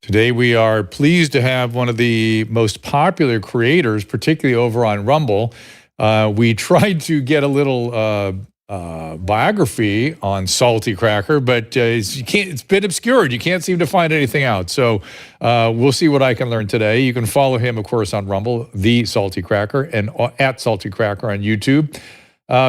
Today we are pleased to have one of the most popular creators, particularly over on Rumble. We tried to get a little biography on Salty Cracker, but it's a bit obscured. You can't seem to find anything out. So we'll see what I can learn today. You can follow him, of course, on Rumble, The Salty Cracker, and at Salty Cracker on YouTube.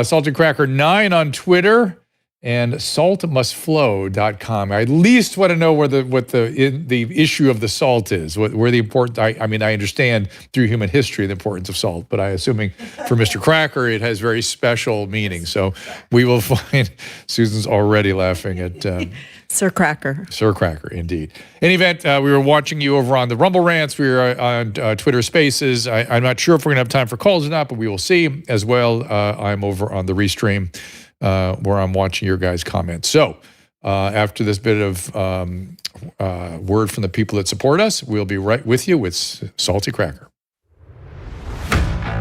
Salty Cracker 9 on Twitter. And saltmustflow.com. I at least want to know where the issue of the salt is, where the important. I mean, I understand through human history the importance of salt, but I'm assuming for Mr. Cracker it has very special meaning. So we will find. Susan's already laughing at Sir Cracker. Sir Cracker, indeed. In any event, we were watching you over on the Rumble Rants. We were on Twitter Spaces. I'm not sure if we're going to have time for calls or not, but we will see. As well, I'm over on the Restream. Where I'm watching your guys' comments. So after this bit of word from the people that support us, we'll be right with you with Salty Cracker.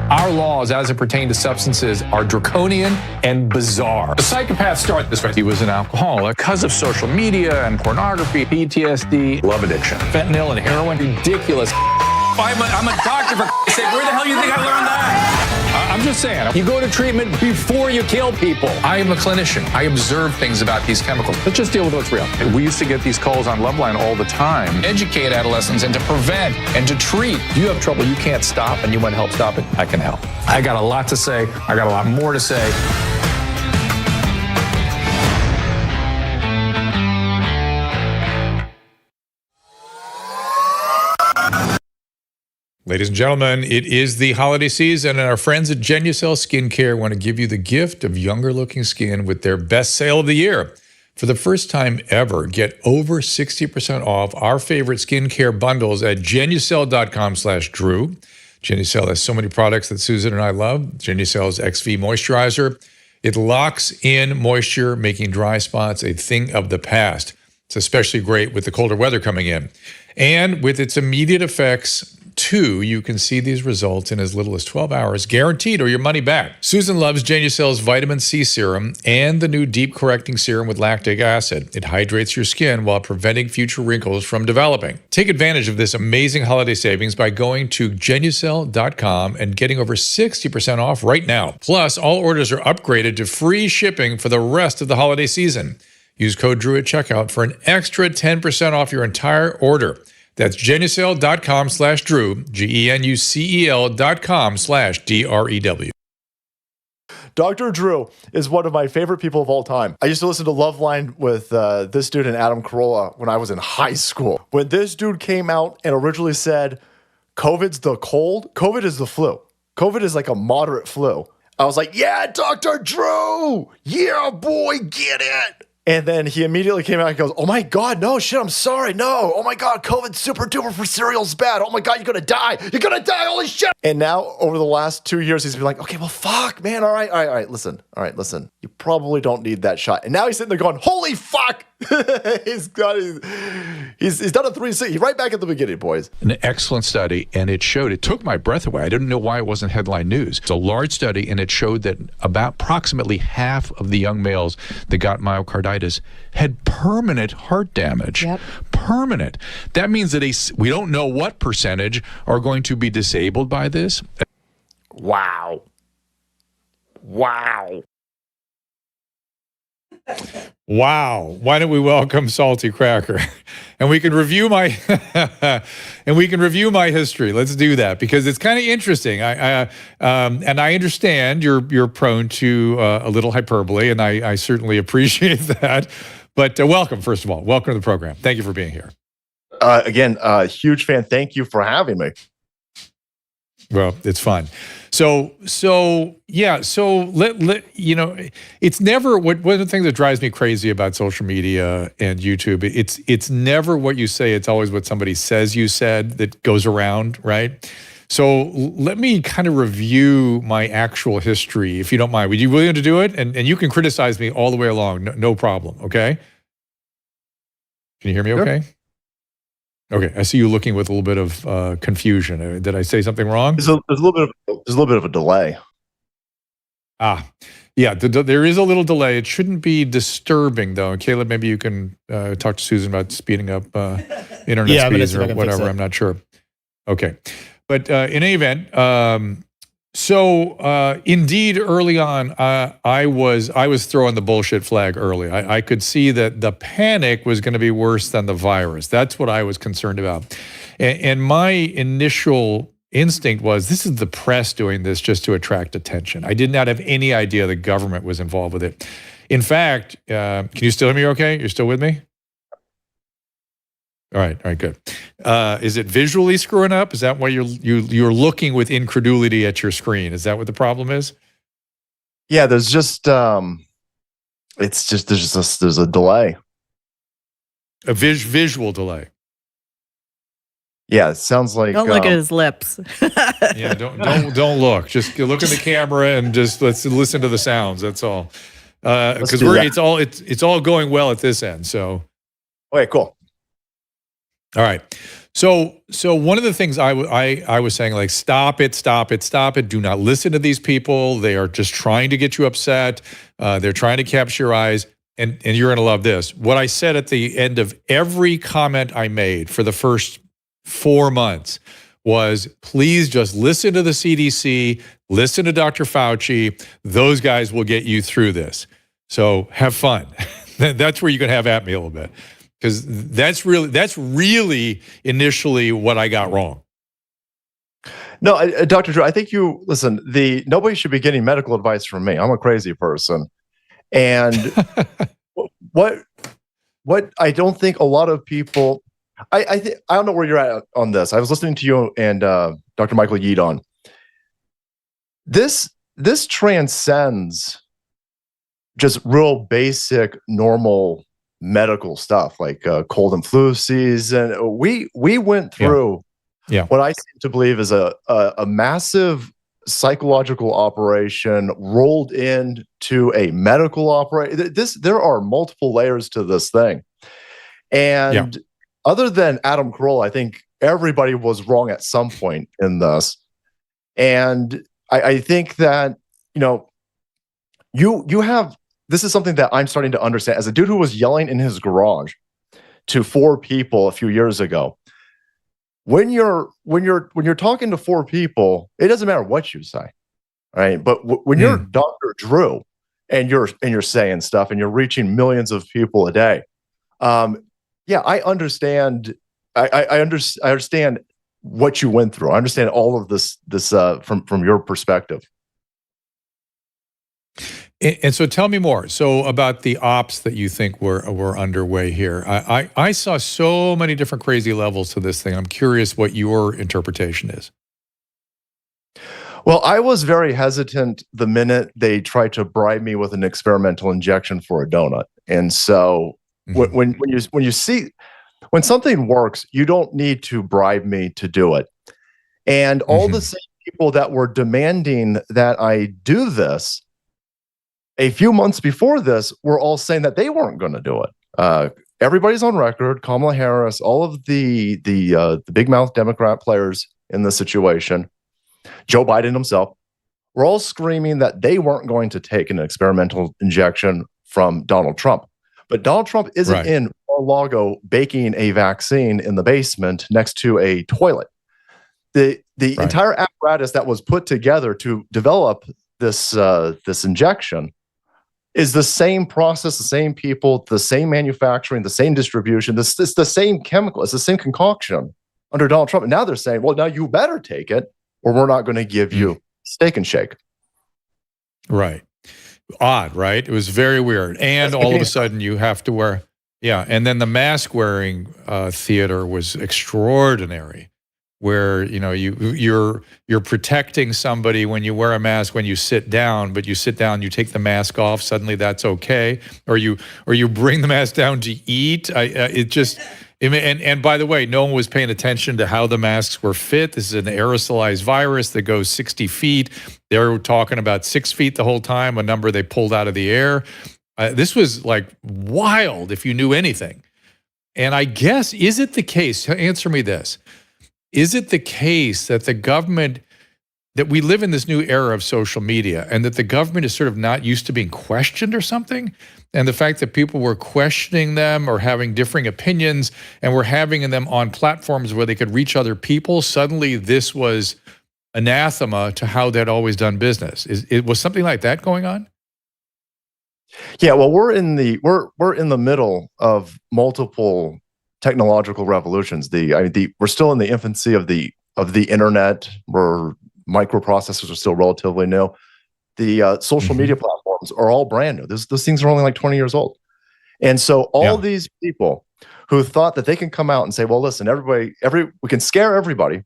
Our laws as it pertains to substances are draconian and bizarre. The psychopaths start this way. He was an alcoholic because of social media and pornography, PTSD, love addiction, fentanyl and heroin. Ridiculous. I'm a doctor, for sake. Where the hell do you think I learned that? I'm just saying, you go to treatment before you kill people. I am a clinician. I observe things about these chemicals. Let's just deal with what's real. We used to get these calls on Loveline all the time. Educate adolescents and to prevent and to treat. If you have trouble you can't stop and you want help stop it, I can help. I got a lot to say. I got a lot more to say. Ladies and gentlemen, it is the holiday season, and our friends at Genucel Skincare want to give you the gift of younger-looking skin with their best sale of the year. For the first time ever, get over 60% off our favorite skincare bundles at Genucel.com/Drew. Genucel has so many products that Susan and I love. Genucel's XV Moisturizer. It locks in moisture, making dry spots a thing of the past. It's especially great with the colder weather coming in. And with its immediate effects, too, you can see these results in as little as 12 hours, guaranteed, or your money back. Susan loves Genucel's Vitamin C Serum and the new Deep Correcting Serum with lactic acid. It hydrates your skin while preventing future wrinkles from developing. Take advantage of this amazing holiday savings by going to Genucel.com and getting over 60% off right now. Plus, all orders are upgraded to free shipping for the rest of the holiday season. Use code DREW at checkout for an extra 10% off your entire order. That's Genucel.com/Drew, Genucel.com/DREW. Dr. Drew is one of my favorite people of all time. I used to listen to Loveline with this dude and Adam Carolla when I was in high school. When this dude came out and originally said, COVID's the cold, COVID is the flu. COVID is like a moderate flu. I was like, yeah, Dr. Drew! Yeah, boy, get it! And then he immediately came out and goes, oh my God, no, shit, I'm sorry, no. Oh my God, COVID's super duper for cereal's bad. Oh my God, you're gonna die. You're gonna die, holy shit. And now, over the last 2 years, he's been like, okay, well, fuck, man, all right, listen. You probably don't need that shot. And now he's sitting there going, holy fuck. he's done a 360. He's right back at the beginning, boys. An excellent study, and it showed, it took my breath away. I didn't know why it wasn't headline news. It's a large study, and it showed that about approximately half of the young males that got myocarditis had permanent heart damage. Yep. Permanent. That means that we don't know what percentage are going to be disabled by this. Wow. Wow. Why don't we welcome Salty Cracker? And we can review my history. Let's do that because it's kind of interesting. And I understand you're prone to a little hyperbole, and I certainly appreciate that. But welcome, first of all. Welcome to the program. Thank you for being here. Again, huge fan. Thank you for having me. Well, it's fun. So yeah. So it's never one of the things that drives me crazy about social media and YouTube. It's never what you say. It's always what somebody says you said that goes around, right? So let me kind of review my actual history, if you don't mind. Would you be willing to do it? And you can criticize me all the way along. No problem. Okay. Can you hear me? Okay. Sure. Okay, I see you looking with a little bit of confusion. Did I say something wrong? There's a little bit of a delay. Yeah, there is a little delay. It shouldn't be disturbing, though. Caleb, maybe you can talk to Susan about speeding up internet Yeah, I'm gonna speeds see if I or can fix whatever. it. I'm not sure. Okay. But in any event, indeed, early on, I was throwing the bullshit flag early. I could see that the panic was going to be worse than the virus. That's what I was concerned about. And my initial instinct was, this is the press doing this just to attract attention. I did not have any idea the government was involved with it. In fact, can you still hear me okay? You're still with me? All right, good. Is it visually screwing up? Is that why you're looking with incredulity at your screen? Is that what the problem is? Yeah, there's just there's a delay. A visual delay. Yeah, it sounds like Don't look at his lips. Yeah, don't look. Just look at the camera and just let's listen to the sounds. That's all. Because it's all going well at this end. So, okay, cool. All right. So one of the things I was saying, like, stop it. Do not listen to these people. They are just trying to get you upset. They're trying to capture your eyes. And you're going to love this. What I said at the end of every comment I made for the first 4 months was, please just listen to the CDC, listen to Dr. Fauci. Those guys will get you through this. So have fun. That's where you can have at me a little bit. Because that's really initially what I got wrong. No, Dr. Drew, I think listen, nobody should be getting medical advice from me. I'm a crazy person. And what I don't think a lot of people, I don't know where you're at on this. I was listening to you and Dr. Michael Yeadon. This transcends just real basic, normal medical stuff like cold and flu season. We went through what I seem to believe is a massive psychological operation rolled into a medical operation. There are multiple layers to this thing. And other than Adam Carolla, I think everybody was wrong at some point in this. And I think that, you have, this is something that I'm starting to understand. As a dude who was yelling in his garage to 4 people a few years ago, when you're talking to 4 people, it doesn't matter what you say, right? But when you're Dr. Drew and you're saying stuff and you're reaching millions of people a day, I understand. I understand what you went through. I understand all of this from your perspective. And so tell me more. So about the ops that you think were underway here. I saw so many different crazy levels to this thing. I'm curious what your interpretation is. Well, I was very hesitant the minute they tried to bribe me with an experimental injection for a donut. And so when something works, you don't need to bribe me to do it. And all the same people that were demanding that I do this a few months before this were all saying that they weren't going to do it. Everybody's on record. Kamala Harris, all of the big mouth Democrat players in this situation, Joe Biden himself, were all screaming that they weren't going to take an experimental injection from Donald Trump. But Donald Trump isn't in Mar-a-Lago baking a vaccine in the basement next to a toilet. The entire apparatus that was put together to develop this injection is the same process, the same people, the same manufacturing, the same distribution. It's the same chemical. It's the same concoction under Donald Trump. And now they're saying, well, now you better take it or we're not going to give you Steak and Shake. Right. Odd, right? It was very weird. And all of a sudden you have to wear, and then the mask wearing theater was extraordinary. Where you're protecting somebody when you wear a mask when you sit down, but you sit down, you take the mask off, suddenly that's okay, or you bring the mask down to eat. And by the way, no one was paying attention to how the masks were fit. This is an aerosolized virus that goes 60 feet. They were talking about 6 feet the whole time, a number they pulled out of the air. This was like wild if you knew anything. And I guess, is it the case? Answer me this. Is it the case that the government, that we live in this new era of social media and that the government is sort of not used to being questioned or something? and the fact that people were questioning them or having differing opinions and were having them on platforms where they could reach other people, suddenly this was anathema to how they'd always done business. It was something like that going on? Yeah, well, we're in the middle of multiple technological revolutions. We're still in the infancy of the internet, where microprocessors are still relatively new. The social media platforms are all brand new. Those things are only like 20 years old. And so all these people who thought that they can come out and say, well, listen, we can scare everybody.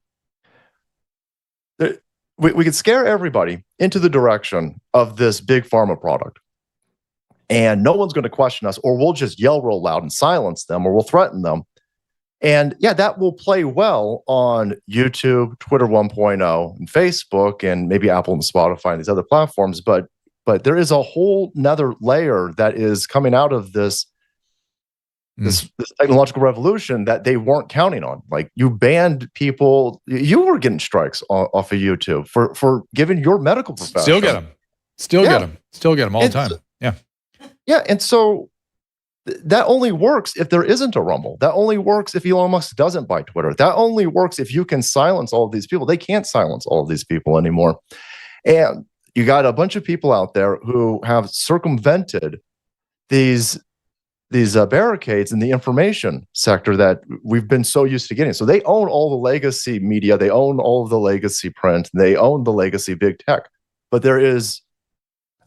We can scare everybody into the direction of this big pharma product. And no one's going to question us, or we'll just yell real loud and silence them, or we'll threaten them. And yeah, that will play well on YouTube, Twitter 1.0, and Facebook, and maybe Apple and Spotify and these other platforms. But there is a whole nother layer that is coming out of this technological revolution that they weren't counting on. Like, you banned people, you were getting strikes off of YouTube for giving your medical profession. Still get them all the time. Yeah. Yeah, and so that only works if there isn't a Rumble. That only works if Elon Musk doesn't buy Twitter. That only works if you can silence all of these people. They can't silence all of these people anymore. And you got a bunch of people out there who have circumvented these barricades in the information sector that we've been so used to getting. So they own all the legacy media. They own all of the legacy print. They own the legacy big tech. But there is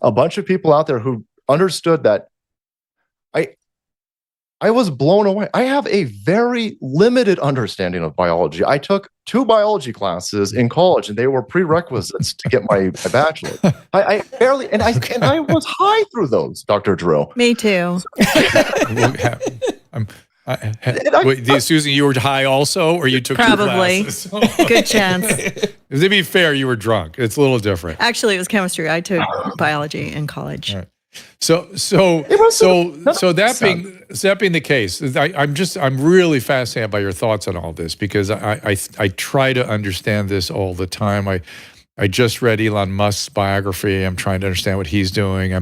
a bunch of people out there who understood that. I was blown away. I have a very limited understanding of biology. I took 2 biology classes in college, and they were prerequisites to get my bachelor. I barely, and I was high through those, Dr. Drew. Me too. Wait, Susan, you were high also, or you took 2 classes? Good chance. To be fair, you were drunk. It's a little different. Actually, it was chemistry. I took biology in college. Right. So that being the case, I'm really fascinated by your thoughts on all this, because I try to understand this all the time. I just read Elon Musk's biography. I'm trying to understand what he's doing.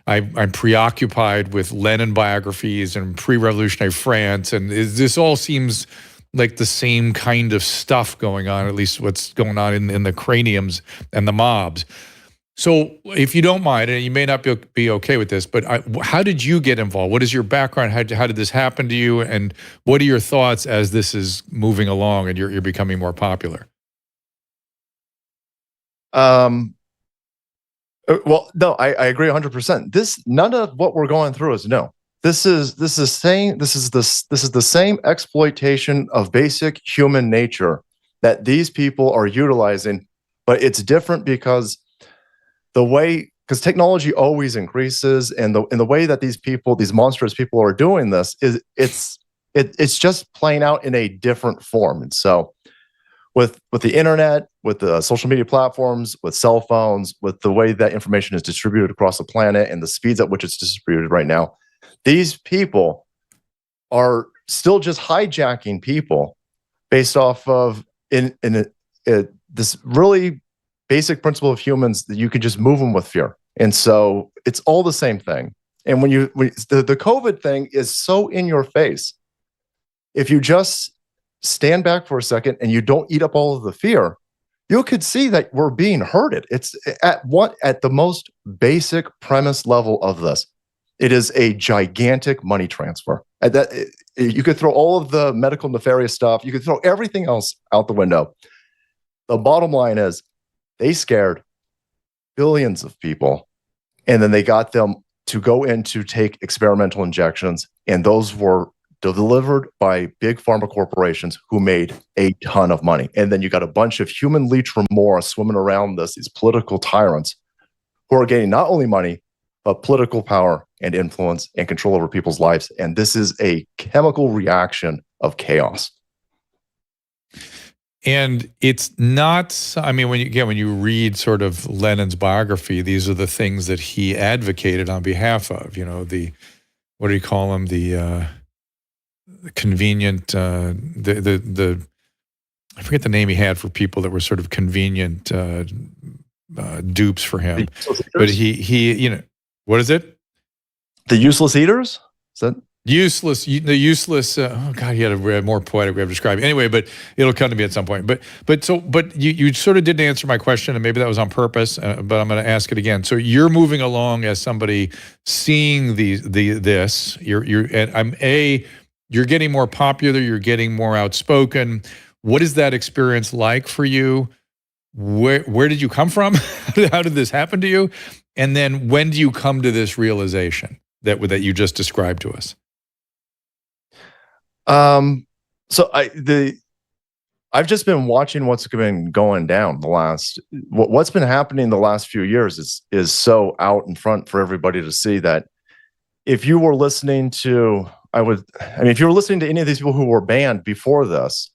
I'm preoccupied with Lenin biographies and pre-revolutionary France, and this all seems like the same kind of stuff going on, at least what's going on in the craniums and the mobs. So if you don't mind, and you may not be okay with this, but how did you get involved? What is your background? How did this happen to you? And what are your thoughts as this is moving along and you're becoming more popular? Well, no, I agree 100%. None of what we're going through is new. This is the same exploitation of basic human nature that these people are utilizing, but it's different because technology always increases, and the way that these monstrous people are doing this it's just playing out in a different form. And so with the internet, with the social media platforms, with cell phones, with the way that information is distributed across the planet and the speeds at which it's distributed right now, these people are still just hijacking people based off of this really basic principle of humans, that you can just move them with fear. And so it's all the same thing. And when the COVID thing is so in your face, if you just stand back for a second and you don't eat up all of the fear, you could see that we're being herded. It's at the most basic premise level of this. It is a gigantic money transfer. You could throw all of the medical nefarious stuff. You could throw everything else out the window. The bottom line is, they scared billions of people, and then they got them to go in to take experimental injections, and those were delivered by big pharma corporations who made a ton of money. And then you got a bunch of human leech remora swimming around these political tyrants who are getting not only money, but political power and influence and control over people's lives. And this is a chemical reaction of chaos. And it's not, I mean, when you read sort of Lenin's biography, these are the things that he advocated on behalf of, what do you call them? The convenient, I forget the name he had for people that were sort of convenient dupes for him. But he what is it? The useless eaters? Is that The useless. Oh God, he had a more poetic way of describing it. Anyway, but it'll come to me at some point. But you sort of didn't answer my question, and maybe that was on purpose. But I'm going to ask it again. So you're moving along as somebody seeing this. You're getting more popular. You're getting more outspoken. What is that experience like for you? Where did you come from? How did this happen to you? And then when do you come to this realization that you just described to us? So I've just been watching what's been going down what's been happening the last few years is so out in front for everybody to see that if you were listening to, if you were listening to any of these people who were banned before this,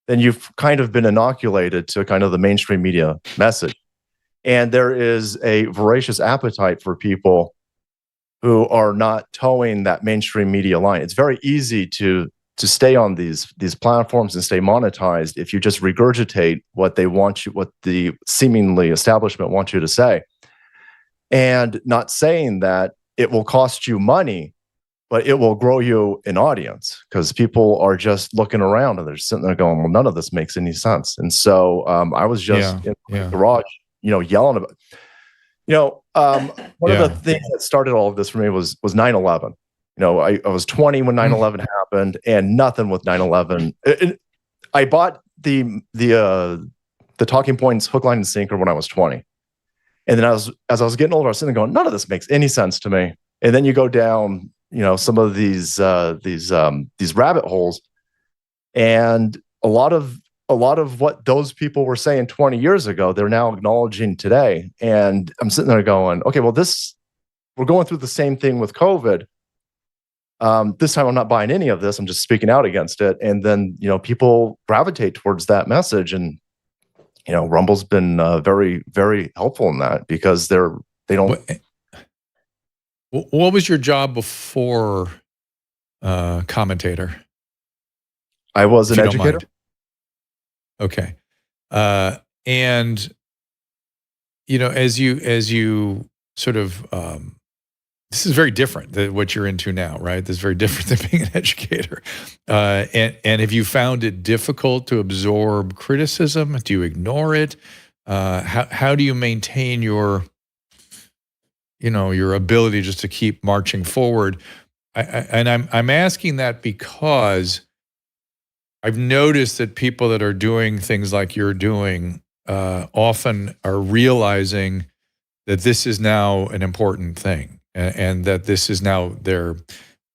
then you've kind of been inoculated to kind of the mainstream media message. And there is a voracious appetite for people who are not towing that mainstream media line. It's very easy to stay on these platforms and stay monetized if you just regurgitate what the seemingly establishment wants you to say, and not saying that it will cost you money, but it will grow you an audience, because people are just looking around and they're sitting there going, well, none of this makes any sense. And so I was just in the garage, yelling about, one of the things that started all of this for me was 9/11. I was 20 when 9/11 happened, and nothing with 9/11. I bought the talking points hook, line, and sinker when I was 20. And then as I was getting older, I was sitting there going, none of this makes any sense to me. And then you go down, some of these rabbit holes, and a lot of what those people were saying 20 years ago, they're now acknowledging today. And I'm sitting there going, okay, well, we're going through the same thing with COVID. This time I'm not buying any of this. I'm just speaking out against it. And then, people gravitate towards that message. And, Rumble's been very, very helpful in that, because they don't. What was your job before Commentator? I was an educator. Okay. And, as you sort of, this is very different than what you're into now, right? This is very different than being an educator. And have you found it difficult to absorb criticism? Do you ignore it? How do you maintain your ability just to keep marching forward? I'm asking that because I've noticed that people that are doing things like you're doing often are realizing that this is now an important thing. And that this is now their,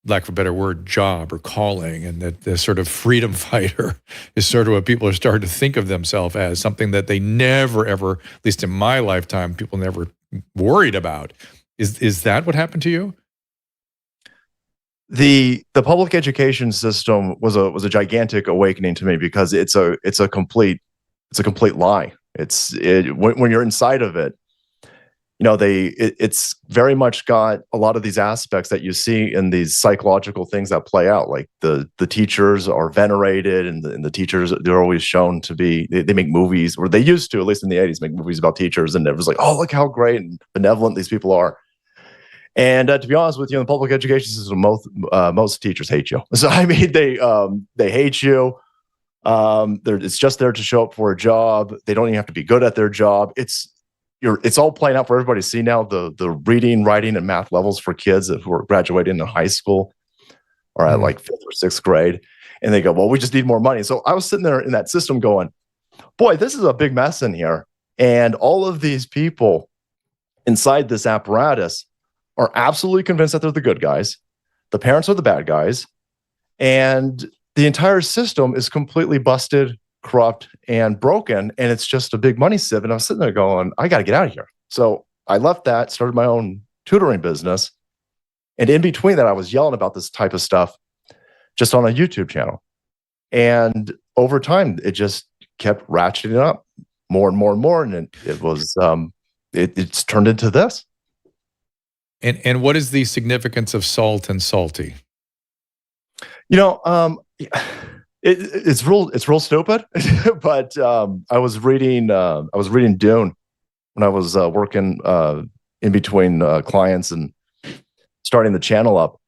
lack of a better word, job or calling, and that the sort of freedom fighter is sort of what people are starting to think of themselves as, something that they never, ever, at least in my lifetime, people never worried about. Is that what happened to you? The public education system was a gigantic awakening to me, because it's a complete lie. When you're inside of it, it's very much got a lot of these aspects that you see in these psychological things that play out. Like the teachers are venerated, and the teachers, they're always shown to be, they make movies, or they used to, at least in the 80s, make movies about teachers, and it was like, oh, look how great and benevolent these people are. And to be honest with you, in the public education system, most teachers hate you. So they hate you. It's just there to show up for a job. They don't even have to be good at their job. It's all playing out for everybody to see now. The reading, writing, and math levels for kids who are graduating in high school are at like 5th or 6th grade. And they go, well, we just need more money. So I was sitting there in that system going, boy, this is a big mess in here. And all of these people inside this apparatus are absolutely convinced that they're the good guys. The parents are the bad guys. And the entire system is completely busted, corrupt, and broken, and it's just a big money sieve. And I was sitting there going, I got to get out of here. So I left that, started my own tutoring business, and in between that, I was yelling about this type of stuff just on a YouTube channel. And over time, it just kept ratcheting up more and more and more, and it was it's turned into this. And what is the significance of salt and salty? It's real stupid, but I was reading Dune when I was working in between clients, and starting the channel up,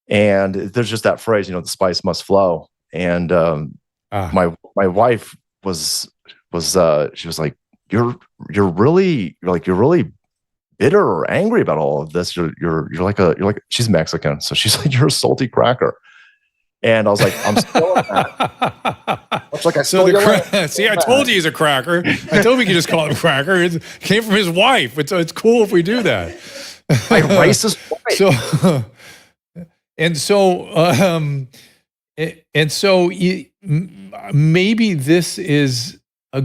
and there's just that phrase, the spice must flow. And my wife was she was like, you're really bitter or angry about all of this. You're like she's Mexican, so she's like, you're a salty cracker. And I was like, I'm still in that. Much like I So see, I told you he's a cracker. I told you we could just call him cracker. It came from his wife. It's cool if we do that. My racist wife. Maybe this is I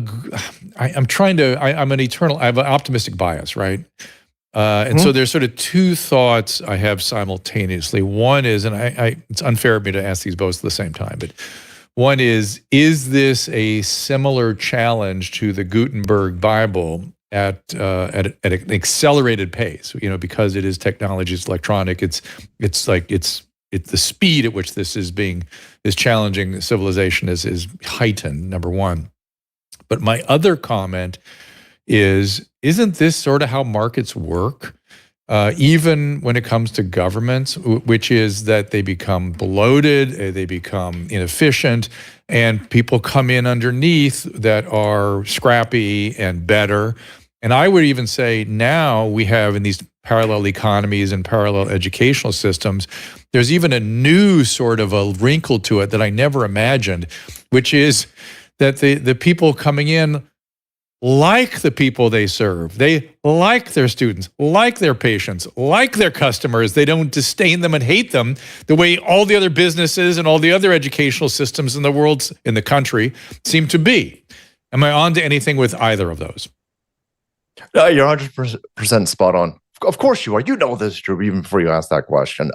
have an optimistic bias, right? And so there's sort of two thoughts I have simultaneously. One is, and it's unfair of me to ask these both at the same time, but one is this a similar challenge to the Gutenberg Bible at an accelerated pace? Because it is technology, it's electronic, it's the speed at which this is challenging civilization is heightened, number one. But my other comment isn't this sort of how markets work? Even when it comes to governments, which is that they become bloated, they become inefficient, and people come in underneath that are scrappy and better. And I would even say now we have in these parallel economies and parallel educational systems, there's even a new sort of a wrinkle to it that I never imagined, which is that the people coming in like the people they serve. They like their students, like their patients, like their customers. They don't disdain them and hate them the way all the other businesses and all the other educational systems in the world, in the country, seem to be. Am I on to anything with either of those? No, you're 100% spot on. Of course you are. You know this, Drew, even before you ask that question.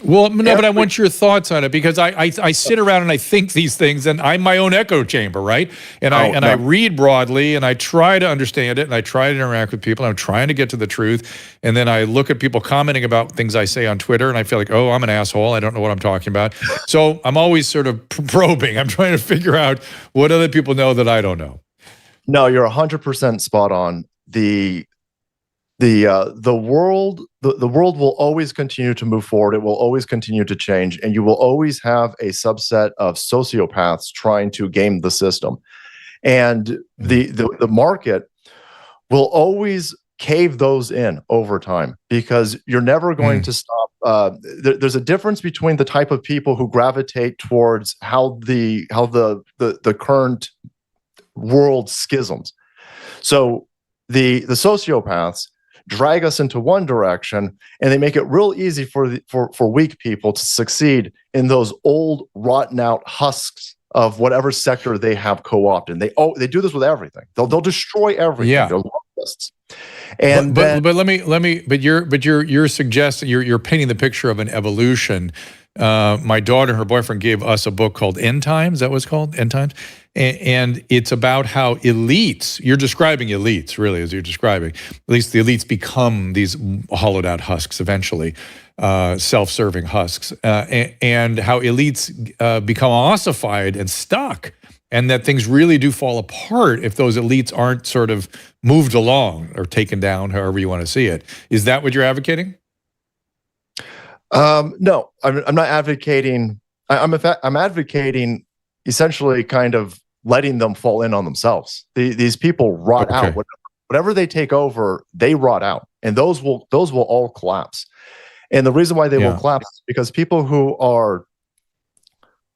Well, no, but I want your thoughts on it, because I sit around and I think these things, and I'm my own echo chamber, right? And I read broadly, and I try to understand it, and I try to interact with people. I'm trying to get to the truth, and then I look at people commenting about things I say on Twitter, and I feel like, oh, I'm an asshole. I don't know what I'm talking about. So I'm always sort of probing. I'm trying to figure out what other people know that I don't know. No, you're 100% spot on. The world will always continue to move forward. It will always continue to change, and you will always have a subset of sociopaths trying to game the system. And the market will always cave those in over time, because you're never going to stop. There's a difference between the type of people who gravitate towards how the current world schisms. So the sociopaths drag us into one direction, and they make it real easy for weak people to succeed in those old, rotten out husks of whatever sector they have co-opted. They do this with everything. They'll destroy everything. Yeah. They're lobbyists. And but you're suggesting you're painting the picture of an evolution. My daughter and her boyfriend gave us a book called End Times. Is that what it's called? End Times? And it's about how elites, you're describing elites, really, as you're describing. At least the elites become these hollowed out husks eventually, self-serving husks, and how elites become ossified and stuck, and that things really do fall apart if those elites aren't sort of moved along or taken down, however you want to see it. Is that what you're advocating? No, I'm not advocating. I'm advocating essentially kind of letting them fall in on themselves. These people rot out. Whatever they take over, they rot out, and those will all collapse. And the reason why they will collapse is because people who are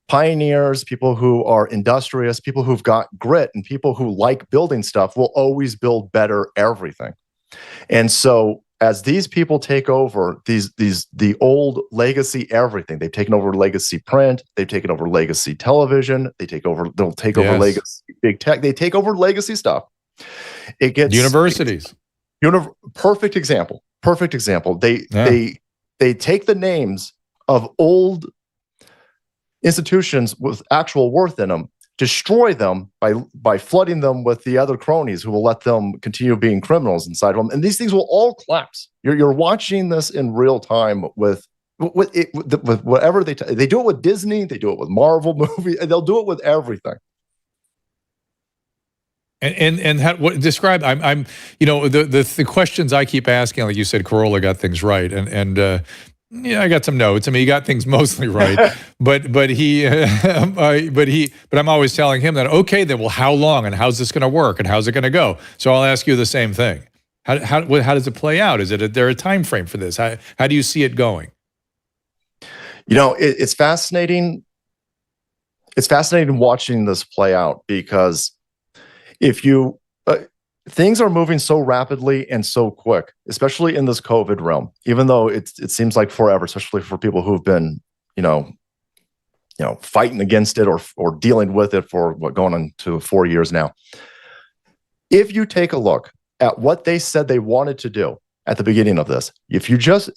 pioneers, people who are industrious, people who've got grit, and people who like building stuff will always build better everything. And so as these people take over the old legacy everything, they've taken over legacy print, they've taken over legacy television, they'll take over legacy big tech, they take over legacy stuff. It gets universities. Perfect example. They take the names of old institutions with actual worth in them, destroy them by flooding them with the other cronies who will let them continue being criminals inside of them, and these things will all collapse. You're watching this in real time with whatever they do it with Disney, they do it with Marvel movies, and they'll do it with everything. And what describe? I'm the questions I keep asking, like you said, Corolla got things right, and yeah, I got some notes. I mean, he got things mostly right, but I'm always telling him that, okay, then, well, how long and how's this going to work and how's it going to go? So I'll ask you the same thing. How does it play out? Is there a time frame for this? How do you see it going? It's fascinating. It's fascinating watching this play out because if you things are moving so rapidly and so quick, especially in this COVID realm, even though it seems like forever, especially for people who've been, fighting against it or dealing with it for going on to 4 years now. If you take a look at what they said they wanted to do at the beginning of this,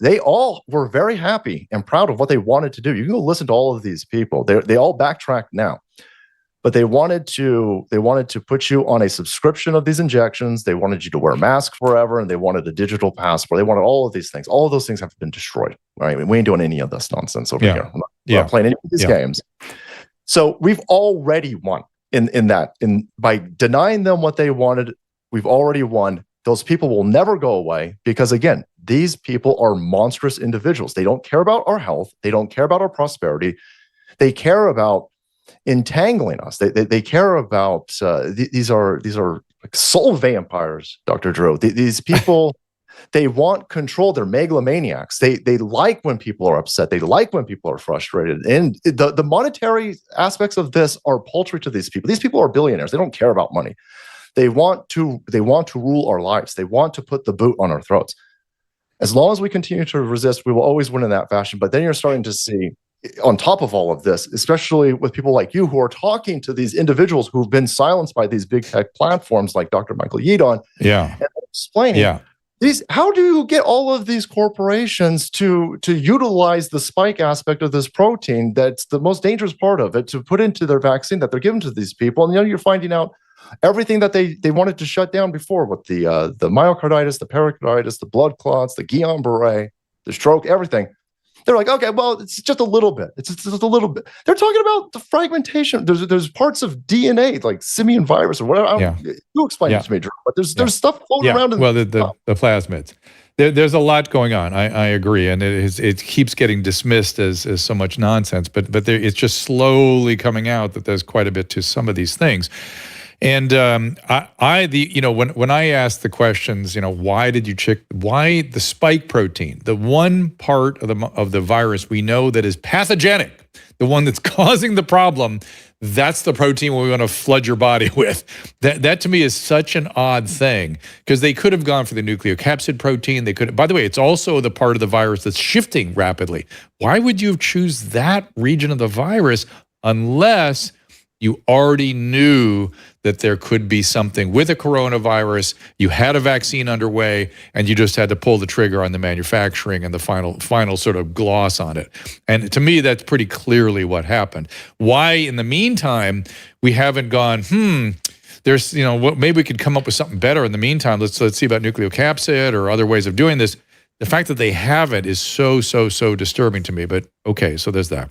they all were very happy and proud of what they wanted to do. You can go listen to all of these people. They all backtrack now. But they wanted to put you on a subscription of these injections. They wanted you to wear masks forever, and they wanted a digital passport. They wanted all of these things. All of those things have been destroyed. Right? I mean, we ain't doing any of this nonsense over here. We're not playing any of these games. So we've already won by denying them what they wanted. We've already won. Those people will never go away because, again, these people are monstrous individuals. They don't care about our health. They don't care about our prosperity. They care about entangling us. They care about these are like soul vampires, Dr. Drew. These people, they want control. They're megalomaniacs. They like when people are upset. They like when people are frustrated. And the monetary aspects of this are paltry to these people. These people are billionaires. They don't care about money. They want to rule our lives. They want to put the boot on our throats. As long as we continue to resist, we will always win in that fashion. But then you're starting to see, on top of all of this, especially with people like you who are talking to these individuals who've been silenced by these big tech platforms like Dr. Michael Yeadon, and explaining how do you get all of these corporations to utilize the spike aspect of this protein that's the most dangerous part of it to put into their vaccine that they're giving to these people? And you're finding out everything that they wanted to shut down before with the myocarditis, the pericarditis, the blood clots, the Guillain-Barré, the stroke, everything. They're like, okay, well, it's just a little bit. It's just a little bit. They're talking about the fragmentation. There's parts of DNA, like simian virus or whatever. You explain it to me, Drew. But there's stuff floating around. The plasmids. There's a lot going on. I agree, and it keeps getting dismissed as so much nonsense. But it's just slowly coming out that there's quite a bit to some of these things. And when I ask the questions, why did you check? Why the spike protein, the one part of the virus we know that is pathogenic, the one that's causing the problem, that's the protein we want to flood your body with. That to me is such an odd thing because they could have gone for the nucleocapsid protein. They could. By the way, it's also the part of the virus that's shifting rapidly. Why would you choose that region of the virus unless you already knew that there could be something with a coronavirus, you had a vaccine underway, and you just had to pull the trigger on the manufacturing and the final sort of gloss on it. And to me, that's pretty clearly what happened. Why, in the meantime, we haven't gone, there's, maybe we could come up with something better in the meantime. Let's see about nucleocapsid or other ways of doing this. The fact that they haven't is so disturbing to me. But okay, so there's that.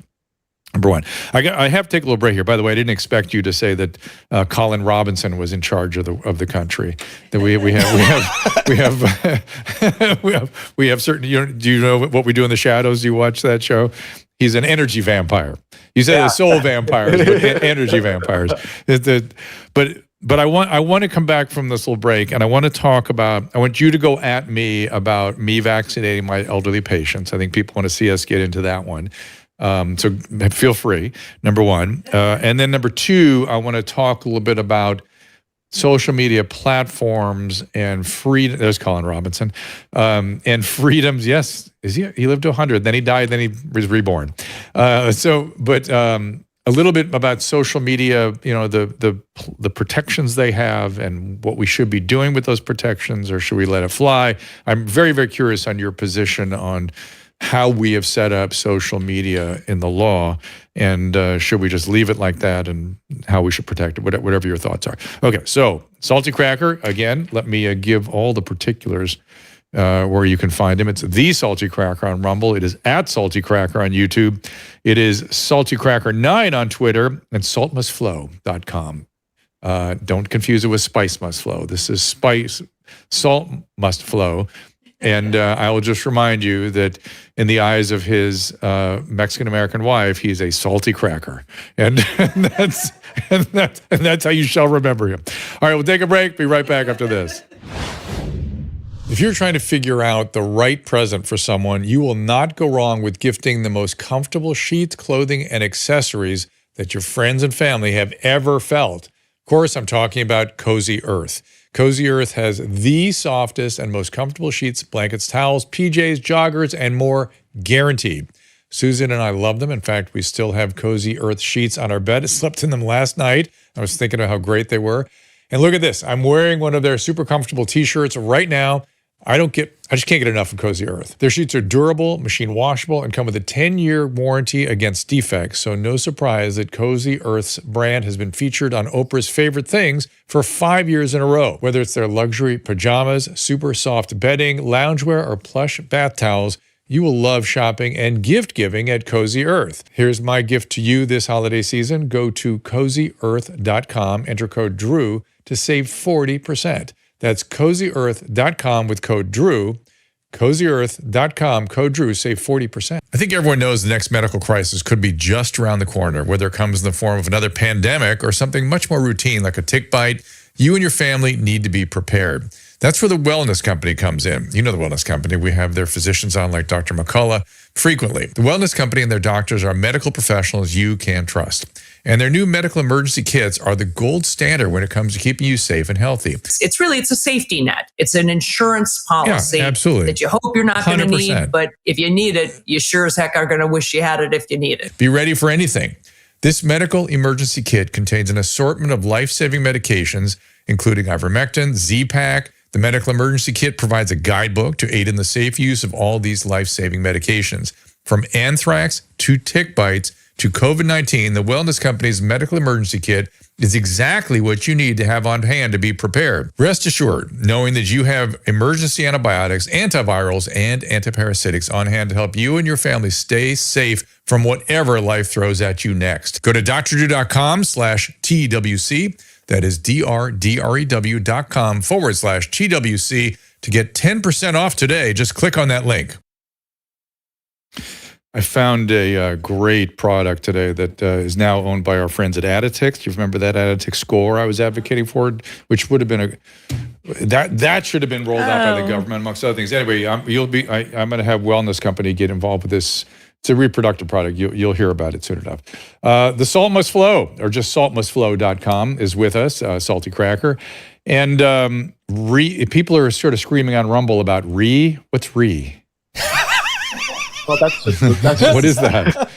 Number one, I have to take a little break here. By the way, I didn't expect you to say that Colin Robinson was in charge of the country. That we have certain. Do you know what we do in the shadows? Do you watch that show? He's an energy vampire. You said the soul vampires, but energy vampires. But I want to come back from this little break, and I want to talk about. I want you to go at me about me vaccinating my elderly patients. I think people want to see us get into that one. So feel free, number one. And then number two, I want to talk a little bit about social media platforms and freedom. There's Colin Robinson. And freedoms, yes. He lived to 100, then he died, then he was reborn. But a little bit about social media, the protections they have and what we should be doing with those protections, or should we let it fly? I'm very, very curious on your position on how we have set up social media in the law, and should we just leave it like that, and how we should protect it, whatever your thoughts are. Okay, so Salty Cracker, again, let me give all the particulars where you can find him. It's The Salty Cracker on Rumble. It is at Salty Cracker on YouTube. It is Salty Cracker 9 on Twitter, and saltmustflow.com. Don't confuse it with spice must flow. This is salt must flow. And I will just remind you that in the eyes of his Mexican-American wife, he's a salty cracker. And that's how you shall remember him. All right, we'll take a break. Be right back after this. If you're trying to figure out the right present for someone, you will not go wrong with gifting the most comfortable sheets, clothing, and accessories that your friends and family have ever felt. Of course, I'm talking about Cozy Earth. Cozy Earth has the softest and most comfortable sheets, blankets, towels, PJs, joggers, and more guaranteed. Susan and I love them. In fact, we still have Cozy Earth sheets on our bed. I slept in them last night. I was thinking of how great they were. And look at this. I'm wearing one of their super comfortable t-shirts right now. I just can't get enough of Cozy Earth. Their sheets are durable, machine washable, and come with a 10-year warranty against defects. So no surprise that Cozy Earth's brand has been featured on Oprah's Favorite Things for 5 years in a row. Whether it's their luxury pajamas, super soft bedding, loungewear, or plush bath towels, you will love shopping and gift giving at Cozy Earth. Here's my gift to you this holiday season. Go to CozyEarth.com, enter code DREW to save 40%. That's CozyEarth.com with code DREW. CozyEarth.com, code DREW, save 40%. I think everyone knows the next medical crisis could be just around the corner, whether it comes in the form of another pandemic or something much more routine like a tick bite. You and your family need to be prepared. That's where the Wellness Company comes in. You know the Wellness Company. We have their physicians on like Dr. McCullough frequently. The Wellness Company and their doctors are medical professionals you can trust. And their new medical emergency kits are the gold standard when it comes to keeping you safe and healthy. It's a safety net. It's an insurance policy absolutely. That you hope you're not going to 100%. need, but if you need it, you sure as heck are going to wish you had it if you need it. Be ready for anything. This medical emergency kit contains an assortment of life-saving medications, including ivermectin, Z-Pak. The medical emergency kit provides a guidebook to aid in the safe use of all these life-saving medications. From anthrax to tick bites to COVID-19, the Wellness Company's medical emergency kit is exactly what you need to have on hand to be prepared. Rest assured, knowing that you have emergency antibiotics, antivirals, and antiparasitics on hand to help you and your family stay safe from whatever life throws at you next. Go to drdrew.com/TWC. That is DRDREW.com/TWC to get 10% off today. Just click on that link. I found a great product today that is now owned by our friends at Additix. Do you remember that Additix score I was advocating for, which would have been that should have been rolled out by the government, amongst other things. Anyway, I'm going to have Wellness Company get involved with this. It's a reproductive product. You'll hear about it soon enough. The Salt Must Flow, or just saltmustflow.com, is with us, Salty Cracker. And people are sort of screaming on Rumble about what's Well, that's just what is that?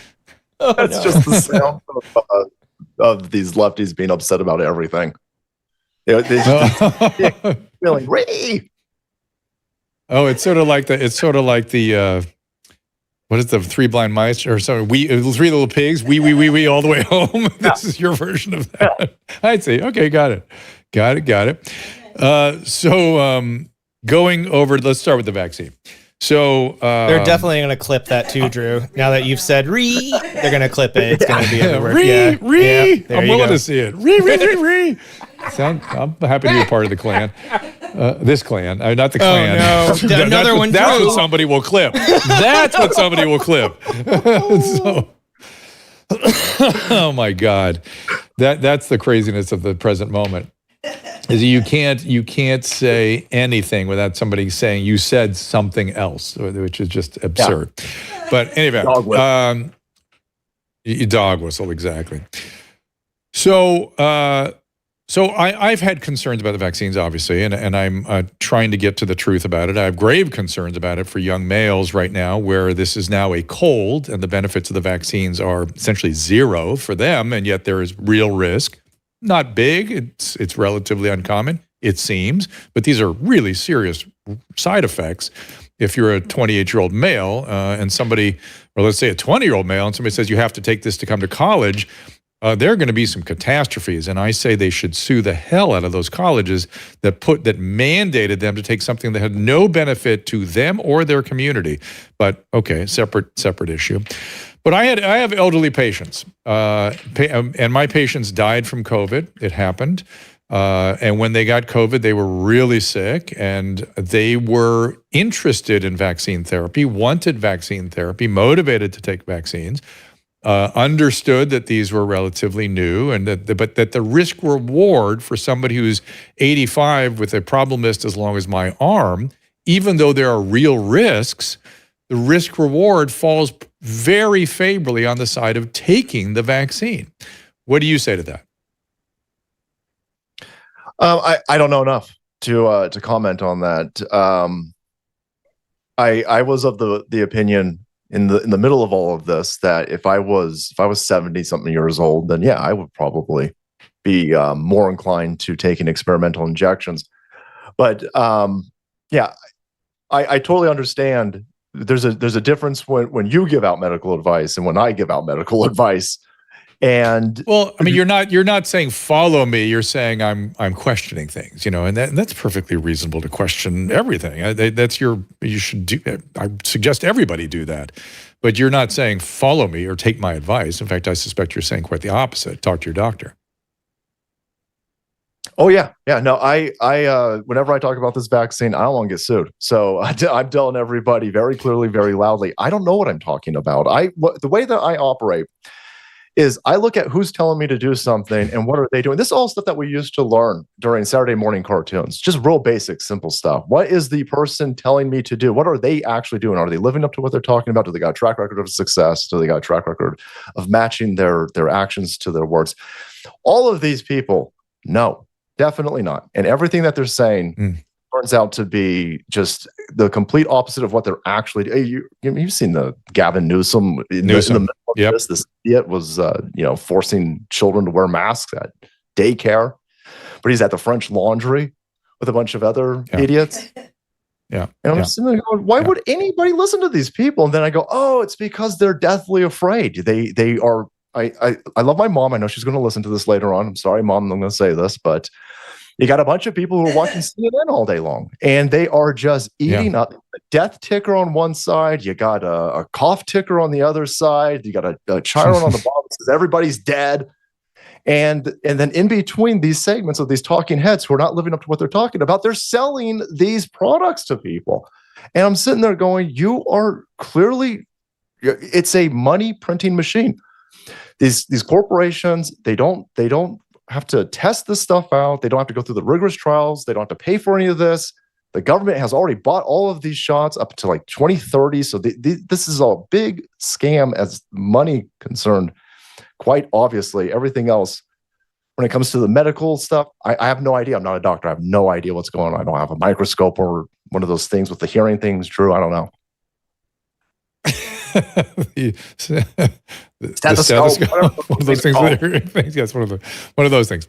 That's just the sound of these lefties being upset about everything. They just feeling Oh, it's sort of like the what is the Three Blind Mice or something? Three Little Pigs. We all the way home. This is your version of that. I'd say, okay, got it. Going over, let's start with the vaccine. So they're definitely going to clip that too, Drew. Now that you've said they're going to clip it. It's going to be everywhere. I'm willing to see it. I'm happy to be a part of the clan. This clan, not the clan. Oh no, another one. That's what somebody will clip. That's what somebody will clip. Oh my God, that's the craziness of the present moment. Is you can't say anything without somebody saying you said something else, which is just absurd. Yeah. But anyway, dog whistle, exactly. So I've had concerns about the vaccines, obviously, and I'm trying to get to the truth about it. I have grave concerns about it for young males right now, where this is now a cold, and the benefits of the vaccines are essentially zero for them, and yet there is real risk. Not big, it's relatively uncommon, it seems, but these are really serious side effects. If you're a 28-year-old male and somebody, or let's say a 20-year-old male, and somebody says you have to take this to come to college, there are going to be some catastrophes, and I say they should sue the hell out of those colleges that mandated them to take something that had no benefit to them or their community. But okay, separate issue. But I have elderly patients, and my patients died from COVID. It happened. And when they got COVID, they were really sick, and they were interested in vaccine therapy, wanted vaccine therapy, motivated to take vaccines, understood that these were relatively new, and but that the risk reward for somebody who's 85 with a problem list as long as my arm, even though there are real risks, the risk reward falls very favorably on the side of taking the vaccine. What do you say to that? I don't know enough to comment on that. I was of the opinion in the middle of all of this that if I was 70 something years old, then yeah, I would probably be more inclined to taking experimental injections. But yeah, I totally understand. There's a difference when you give out medical advice and when I give out medical advice. And well, I mean, you're not saying follow me. You're saying I'm questioning things, and that's perfectly reasonable to question everything. You should do. I suggest everybody do that, but you're not saying follow me or take my advice. In fact, I suspect you're saying quite the opposite. Talk to your doctor. Oh yeah. No, I whenever I talk about this vaccine, I don't want to get sued. So I'm telling everybody very clearly, very loudly, I don't know what I'm talking about. The way that I operate is I look at who's telling me to do something and what are they doing. This is all stuff that we used to learn during Saturday morning cartoons, just real basic, simple stuff. What is the person telling me to do? What are they actually doing? Are they living up to what they're talking about? Do they got a track record of success? Do they got a track record of matching their actions to their words? All of these people, no, definitely not. And everything that they're saying turns out to be just the complete opposite of what they're actually doing. You've seen the Gavin Newsom. In the middle of this idiot was forcing children to wear masks at daycare, but he's at the French Laundry with a bunch of other idiots. Yeah. And I'm sitting there going, why would anybody listen to these people? And then I go, oh, it's because they're deathly afraid. They are. I love my mom. I know she's going to listen to this later on. I'm sorry, Mom, I'm going to say this, but you got a bunch of people who are watching CNN all day long, and they are just eating up a death ticker on one side. You got a cough ticker on the other side. You got a chiron on the bottom that says everybody's dead. And then in between these segments of these talking heads who are not living up to what they're talking about, they're selling these products to people. And I'm sitting there going, you are clearly, it's a money printing machine. These corporations, they don't have to test this stuff out. They don't have to go through the rigorous trials. They don't have to pay for any of this. The government has already bought all of these shots up to like 2030. So this is a big scam as money concerned. Quite obviously, everything else, when it comes to the medical stuff, I have no idea. I'm not a doctor. I have no idea what's going on. I don't have a microscope or one of those things with the hearing things. Drew, I don't know. the stethoscope. One of those things. Yes, one of those things.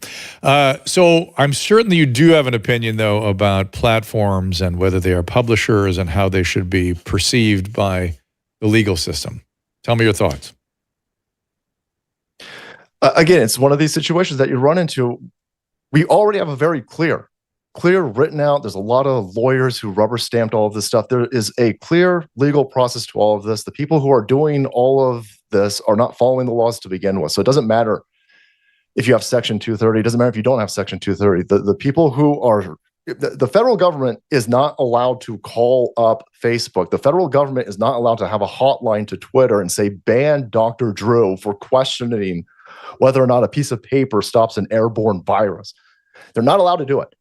So I'm certain that you do have an opinion, though, about platforms and whether they are publishers and how they should be perceived by the legal system. Tell me your thoughts. Again, it's one of these situations that you run into. We already have a very clear written out. There's a lot of lawyers who rubber stamped all of this stuff. There is a clear legal process to all of this. The people who are doing all of this are not following the laws to begin with. So it doesn't matter if you have Section 230. It doesn't matter if you don't have Section 230. The people who are, the federal government is not allowed to call up Facebook. The federal government is not allowed to have a hotline to Twitter and say, ban Dr. Drew for questioning whether or not a piece of paper stops an airborne virus. They're not allowed to do it.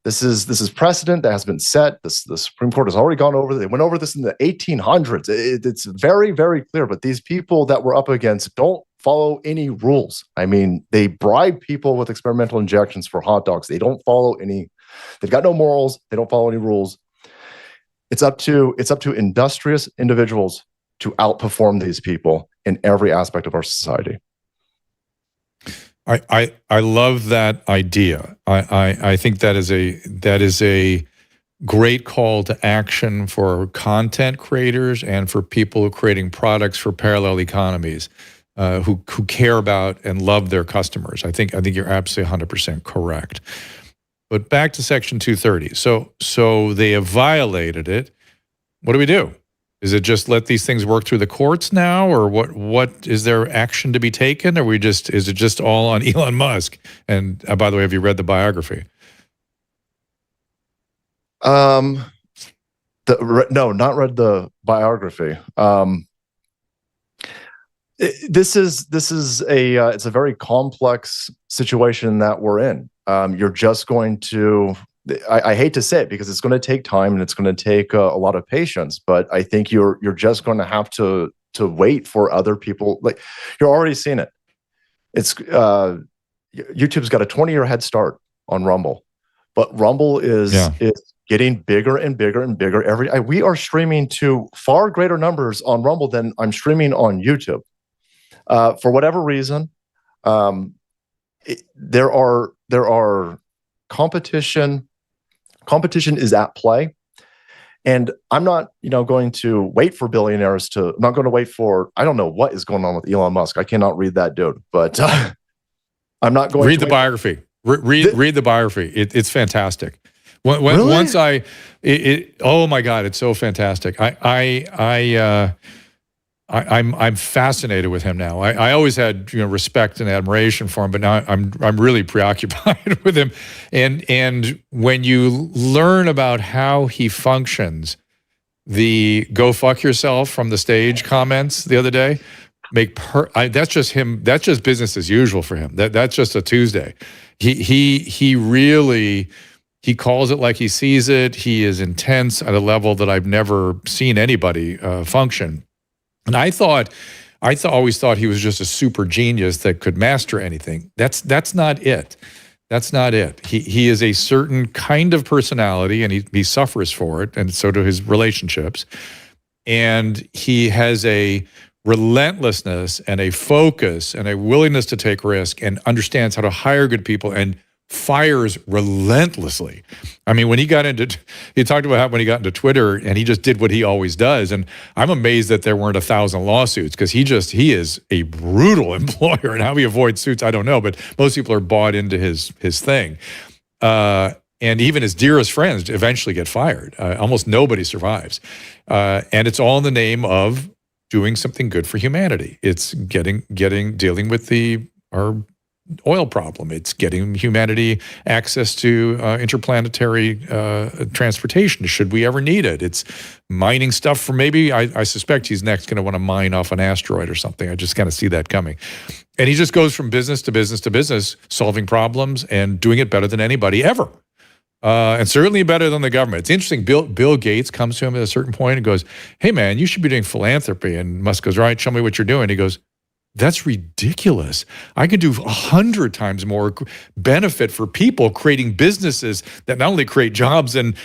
This is precedent that has been set. The Supreme Court has already gone over. They went over this in the 1800s. It's very, very clear. But these people that we're up against don't follow any rules. I mean, they bribe people with experimental injections for hot dogs. They don't follow any. They've got no morals. They don't follow any rules. It's up to industrious individuals to outperform these people in every aspect of our society. I love that idea. I think that is a great call to action for content creators and for people creating products for parallel economies who care about and love their customers. I think you're absolutely 100% correct. But back to Section 230. So they have violated it. What do we do? Is it just let these things work through the courts now, or what is there action to be taken, or is it just all on Elon Musk? And by the way, have you read the biography? No, not read the biography. This is it's a very complex situation that we're in. You're just going to, I hate to say it because it's going to take time and it's going to take a lot of patience, but I think you're just going to have to wait for other people. Like, you're already seeing it. It's YouTube's got a 20-year head start on Rumble, but Rumble is getting bigger and bigger and bigger. We are streaming to far greater numbers on Rumble than I'm streaming on YouTube. For whatever reason, there are competition is at play, and I'm not going to wait for billionaires to. I'm not going to wait for. I don't know what is going on with Elon Musk. I cannot read that dude, but I'm not going read to the biography. Read the biography. It's fantastic. Really? Once oh my God, it's so fantastic. I'm fascinated with him now. I always had respect and admiration for him, but now I'm really preoccupied with him. And when you learn about how he functions, the "go fuck yourself" from the stage comments the other day that's just him. That's just business as usual for him. That's just a Tuesday. He really. He calls it like he sees it. He is intense at a level that I've never seen anybody function. And I always thought he was just a super genius that could master anything. That's not it. That's not it. He is a certain kind of personality, and he suffers for it, and so do his relationships. And he has a relentlessness and a focus and a willingness to take risk, and understands how to hire good people and fires relentlessly. I mean, he talked about how when he got into Twitter, and he just did what he always does. And I'm amazed that there weren't 1,000 lawsuits, because he is a brutal employer, and how he avoids suits, I don't know, but most people are bought into his thing. And even his dearest friends eventually get fired. Almost nobody survives. And it's all in the name of doing something good for humanity. It's dealing with our oil problem. It's getting humanity access to interplanetary transportation should we ever need it. It's mining stuff for maybe, I suspect he's next going to want to mine off an asteroid or something. I just kind of see that coming. And he just goes from business to business to business, solving problems and doing it better than anybody ever. And certainly better than the government. It's interesting. Bill Gates comes to him at a certain point and goes, "Hey man, you should be doing philanthropy." And Musk goes, "Right, show me what you're doing." He goes, "That's ridiculous. I could do 100 times more benefit for people, creating businesses that not only create jobs and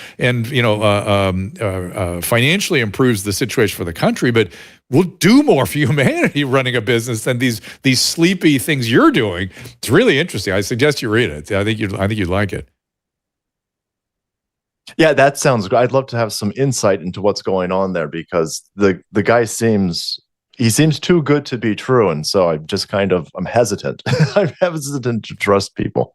financially improves the situation for the country, but will do more for humanity running a business than these sleepy things you're doing." It's really interesting. I suggest you read it. I think you'd like it. Yeah, that sounds good. I'd love to have some insight into what's going on there, because the guy seems too good to be true, and so I'm hesitant. I'm hesitant to trust people.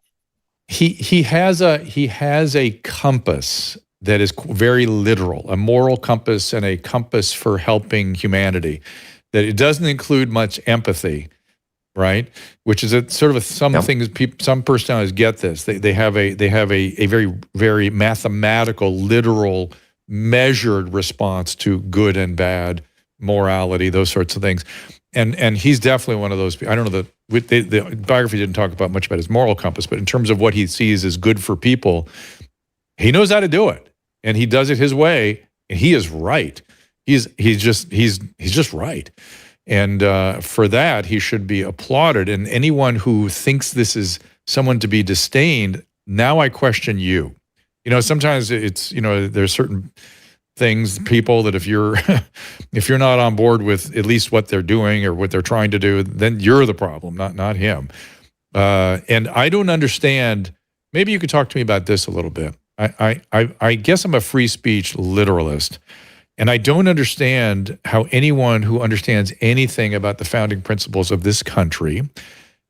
He has a compass that is very literal, a moral compass and a compass for helping humanity. That it doesn't include much empathy, right? Which is some personalities get this. They have a very, very mathematical, literal, measured response to good and bad, morality, those sorts of things. And he's definitely one of those people. I don't know, the biography didn't talk about much about his moral compass, but in terms of what he sees as good for people, he knows how to do it. And he does it his way, and he is right. He's just right. And for that, he should be applauded. And anyone who thinks this is someone to be disdained, now I question you. Sometimes it's, there's certain things, people that if you're not on board with at least what they're doing or what they're trying to do, then you're the problem, not him. And I don't understand. Maybe you could talk to me about this a little bit. I guess I'm a free speech literalist. And I don't understand how anyone who understands anything about the founding principles of this country,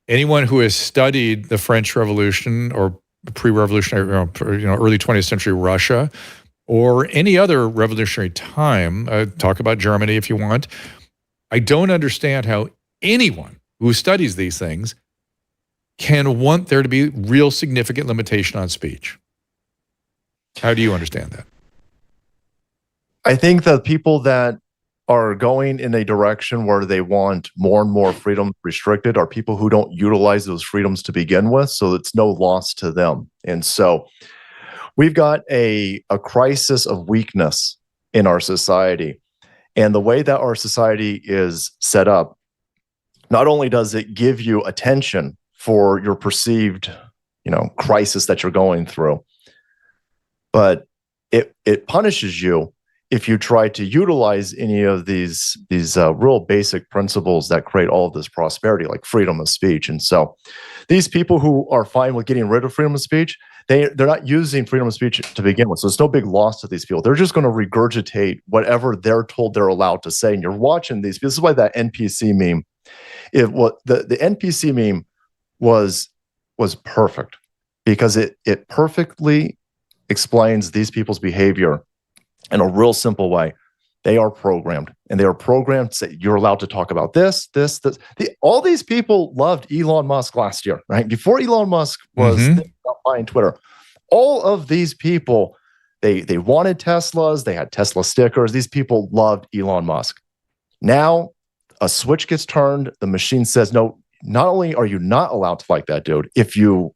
anyone who has studied the French Revolution or pre-revolutionary, early 20th century Russia, or any other revolutionary time, talk about Germany if you want, I don't understand how anyone who studies these things can want there to be real significant limitation on speech. How do you understand that? I think the people that are going in a direction where they want more and more freedom restricted are people who don't utilize those freedoms to begin with, so it's no loss to them. And so we've got a crisis of weakness in our society. And the way that our society is set up, not only does it give you attention for your perceived, crisis that you're going through, but it punishes you if you try to utilize any of these real basic principles that create all of this prosperity, like freedom of speech. And so these people who are fine with getting rid of freedom of speech, they're not using freedom of speech to begin with. So it's no big loss to these people. They're just going to regurgitate whatever they're told they're allowed to say. And you're watching these. This is why that NPC meme, the NPC meme was perfect, because it perfectly explains these people's behavior in a real simple way. They are programmed, and they are programmed to say, you're allowed to talk about this. All these people loved Elon Musk last year, right? Before Elon Musk was thinking about buying Twitter, all of these people, they wanted Teslas. They had Tesla stickers. These people loved Elon Musk. Now a switch gets turned. The machine says, no, not only are you not allowed to like that dude, if you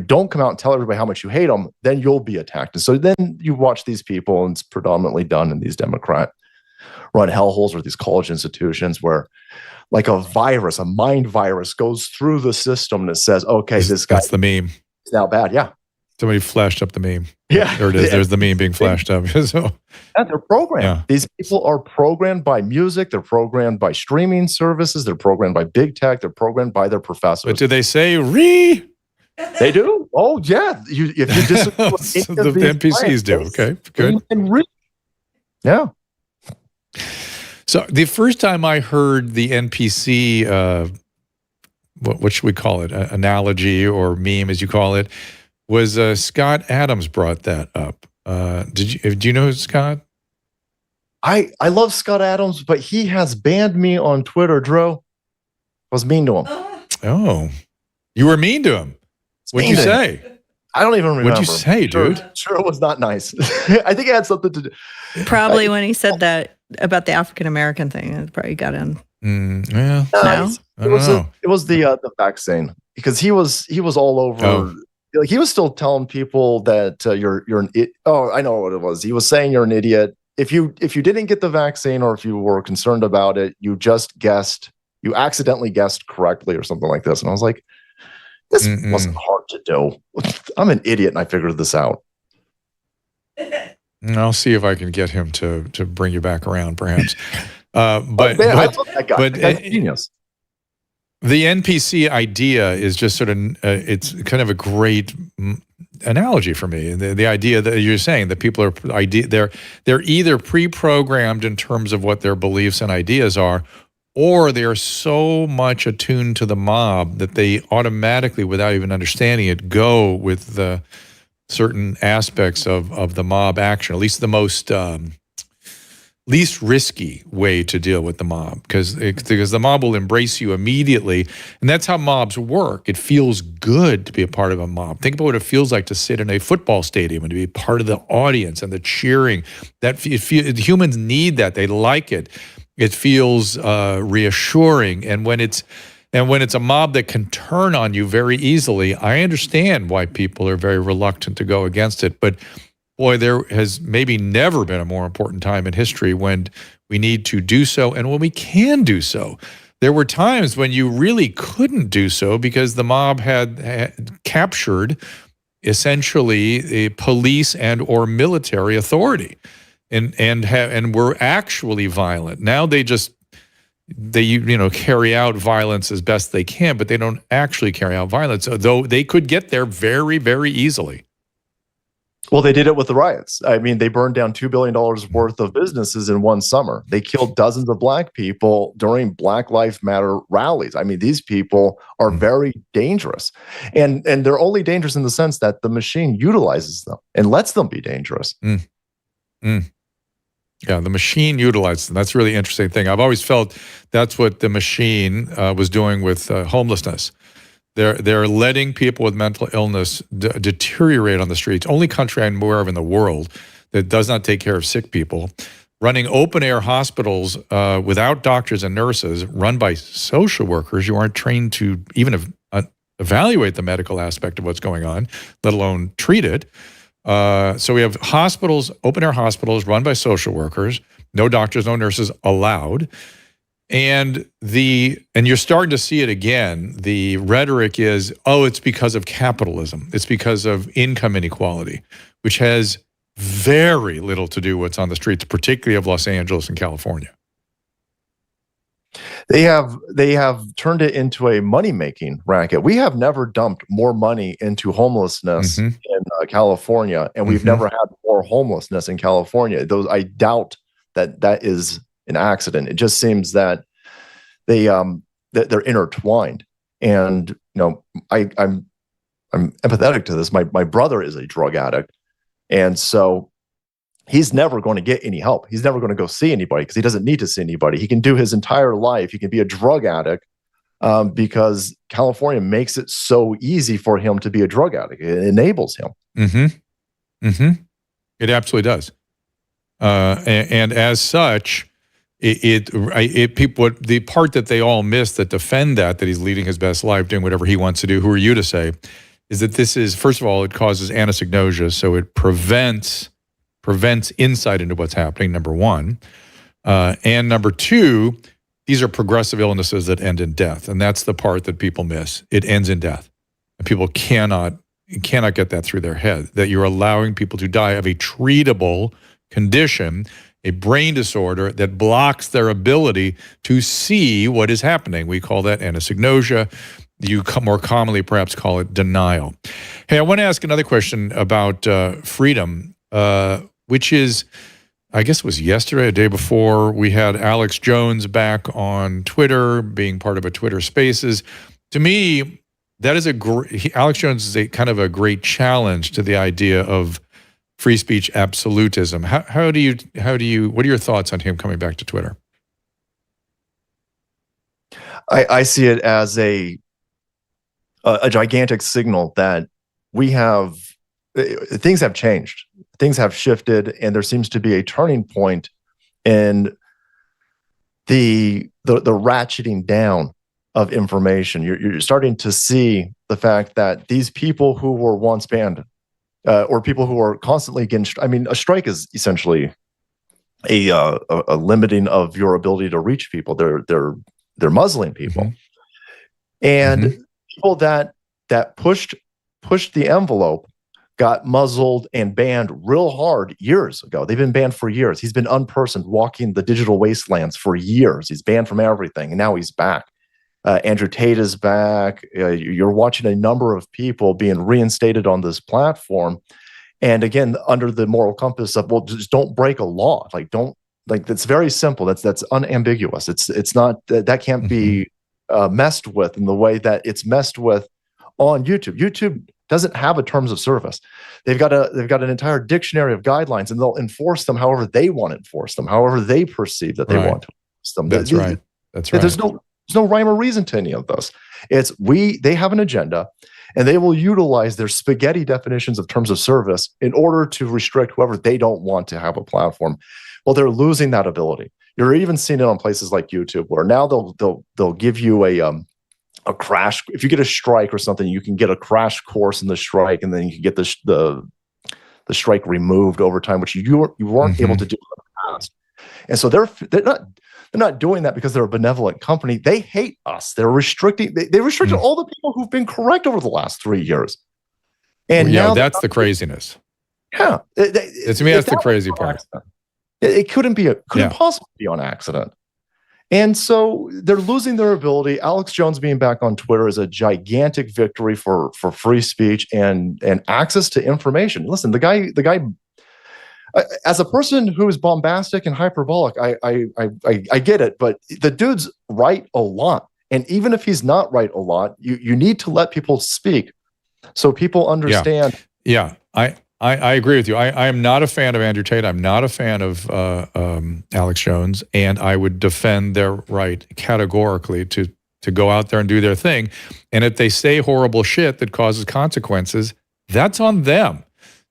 don't come out and tell everybody how much you hate them, then you'll be attacked. And so then you watch these people, and it's predominantly done in these Democrat-run hellholes or these college institutions where, like a virus, a mind virus, goes through the system and it says, okay, this guy. That's the meme. Is now bad. Yeah. Somebody flashed up the meme. Yeah. There it is. There's the meme being flashed up. So, yeah, they're programmed. Yeah. These people are programmed by music. They're programmed by streaming services. They're programmed by big tech. They're programmed by their professors. But do they say re? They do. Oh, yeah. If you disagree with So the NPCs do. Okay, good. Yeah. So the first time I heard the NPC, what should we call it, analogy or meme, as you call it, was Scott Adams brought that up. Do you know Scott? I love Scott Adams, but he has banned me on Twitter, Drew. I was mean to him. Oh, you were mean to him. What'd you say? I don't even remember. What'd you say, dude? Sure, it was not nice. I think it had something to do. Probably when he said that about the African American thing, it probably got in. Yeah. No? It was the vaccine, because he was all over. Oh. Like, he was still telling people that you're an idiot. Oh, I know what it was. He was saying you're an idiot if you didn't get the vaccine, or if you were concerned about it. You accidentally guessed correctly or something like this. And I was like, this wasn't hard to do. I'm an idiot, and I figured this out. I'll see if I can get him to bring you back around, perhaps. I love that guy. That's genius. The NPC idea is just sort of, it's kind of a great analogy for me. The idea that you're saying that people are, they're either pre-programmed in terms of what their beliefs and ideas are, or they are so much attuned to the mob that they automatically, without even understanding it, go with the certain aspects of the mob action, at least the most least risky way to deal with the mob, because the mob will embrace you immediately, and that's how mobs work. It feels good to be a part of a mob. Think about what it feels like to sit in a football stadium and to be part of the audience and the cheering. Humans need that. They like it. It feels reassuring, and when it's a mob that can turn on you very easily, I understand why people are very reluctant to go against it. But boy, there has maybe never been a more important time in history when we need to do so, and when we can do so. There were times when you really couldn't do so because the mob had captured essentially a police and or military authority, and were actually violent. Now they carry out violence as best they can, but they don't actually carry out violence, though they could get there very, very easily. Well, they did it with the riots. I mean, they burned down $2 billion worth of businesses in one summer. They killed dozens of black people during Black Lives Matter rallies. I mean, these people are very dangerous. And they're only dangerous in the sense that the machine utilizes them and lets them be dangerous. Yeah, the machine utilizes them. That's a really interesting thing. I've always felt that's what the machine was doing with homelessness. They're letting people with mental illness deteriorate on the streets. Only country I'm aware of in the world that does not take care of sick people. Running open-air hospitals without doctors and nurses, run by social workers. You aren't trained to even evaluate the medical aspect of what's going on, let alone treat it. So we have hospitals, open-air hospitals run by social workers, no doctors, no nurses allowed. And you're starting to see it again. The rhetoric is, oh, it's because of capitalism. It's because of income inequality, which has very little to do with what's on the streets, particularly of Los Angeles and California. They have turned it into a money-making racket. We have never dumped more money into homelessness in California, and we've never had more homelessness in California. I doubt that is an accident. It just seems that that they're intertwined. And I'm empathetic to this. My brother is a drug addict, and so he's never going to get any help. He's never going to go see anybody because he doesn't need to see anybody. He can do his entire life. He can be a drug addict because California makes it so easy for him to be a drug addict. It enables him. It absolutely does. And as such, the part that they all miss that defend that he's leading his best life, doing whatever he wants to do, who are you to say, is that this is, first of all, it causes anosognosia, so it prevents insight into what's happening, number one. And number two, these are progressive illnesses that end in death. And that's the part that people miss. It ends in death. And people cannot get that through their head, that you're allowing people to die of a treatable condition, a brain disorder that blocks their ability to see what is happening. We call that anosognosia. You more commonly perhaps call it denial. Hey, I want to ask another question about freedom, which is, I guess it was yesterday, a day before, we had Alex Jones back on Twitter, being part of a Twitter Spaces. To me, that is Alex Jones is a kind of a great challenge to the idea of free speech absolutism. What are your thoughts on him coming back to Twitter? I see it as a gigantic signal that things have changed. Things have shifted, and there seems to be a turning point in the ratcheting down of information. You're starting to see the fact that these people who were once banned, or people who are constantly against, a strike is essentially a limiting of your ability to reach people. They're muzzling people, and people that pushed the envelope got muzzled and banned real hard years ago. They've been banned for years. He's been unpersoned, walking the digital wastelands for years. He's banned from everything, and now he's back. Andrew Tate is back. You're watching a number of people being reinstated on this platform, and again, under the moral compass of, well, just don't break a law. That's very simple. That's unambiguous. It's not that can't be messed with in the way that it's messed with on YouTube. YouTube doesn't have a terms of service. They've got an entire dictionary of guidelines, and they'll enforce them however they want to enforce them, however they perceive that they want to enforce them. That's right. There's no rhyme or reason to any of this. They have an agenda, and they will utilize their spaghetti definitions of terms of service in order to restrict whoever they don't want to have a platform. Well, they're losing that ability. You're even seeing it on places like YouTube, where now they'll give you a crash. If you get a strike or something, you can get a crash course in the strike, and then you can get the strike removed over time, which you weren't able to do in the past. And so they're not doing that because they're a benevolent company. They hate us. They're restricting. They restricted all the people who've been correct over the last 3 years. And now that's the craziness. Yeah, to me, that's the crazy part. It couldn't possibly be on accident. And so they're losing their ability. Alex Jones being back on Twitter is a gigantic victory for free speech and access to information. Listen, the guy, as a person who is bombastic and hyperbolic, I get it, but the dude's right a lot. And even if he's not right a lot, you need to let people speak so people understand. Yeah. I agree with you. I am not a fan of Andrew Tate. I'm not a fan of Alex Jones, and I would defend their right categorically to go out there and do their thing. And if they say horrible shit that causes consequences, that's on them.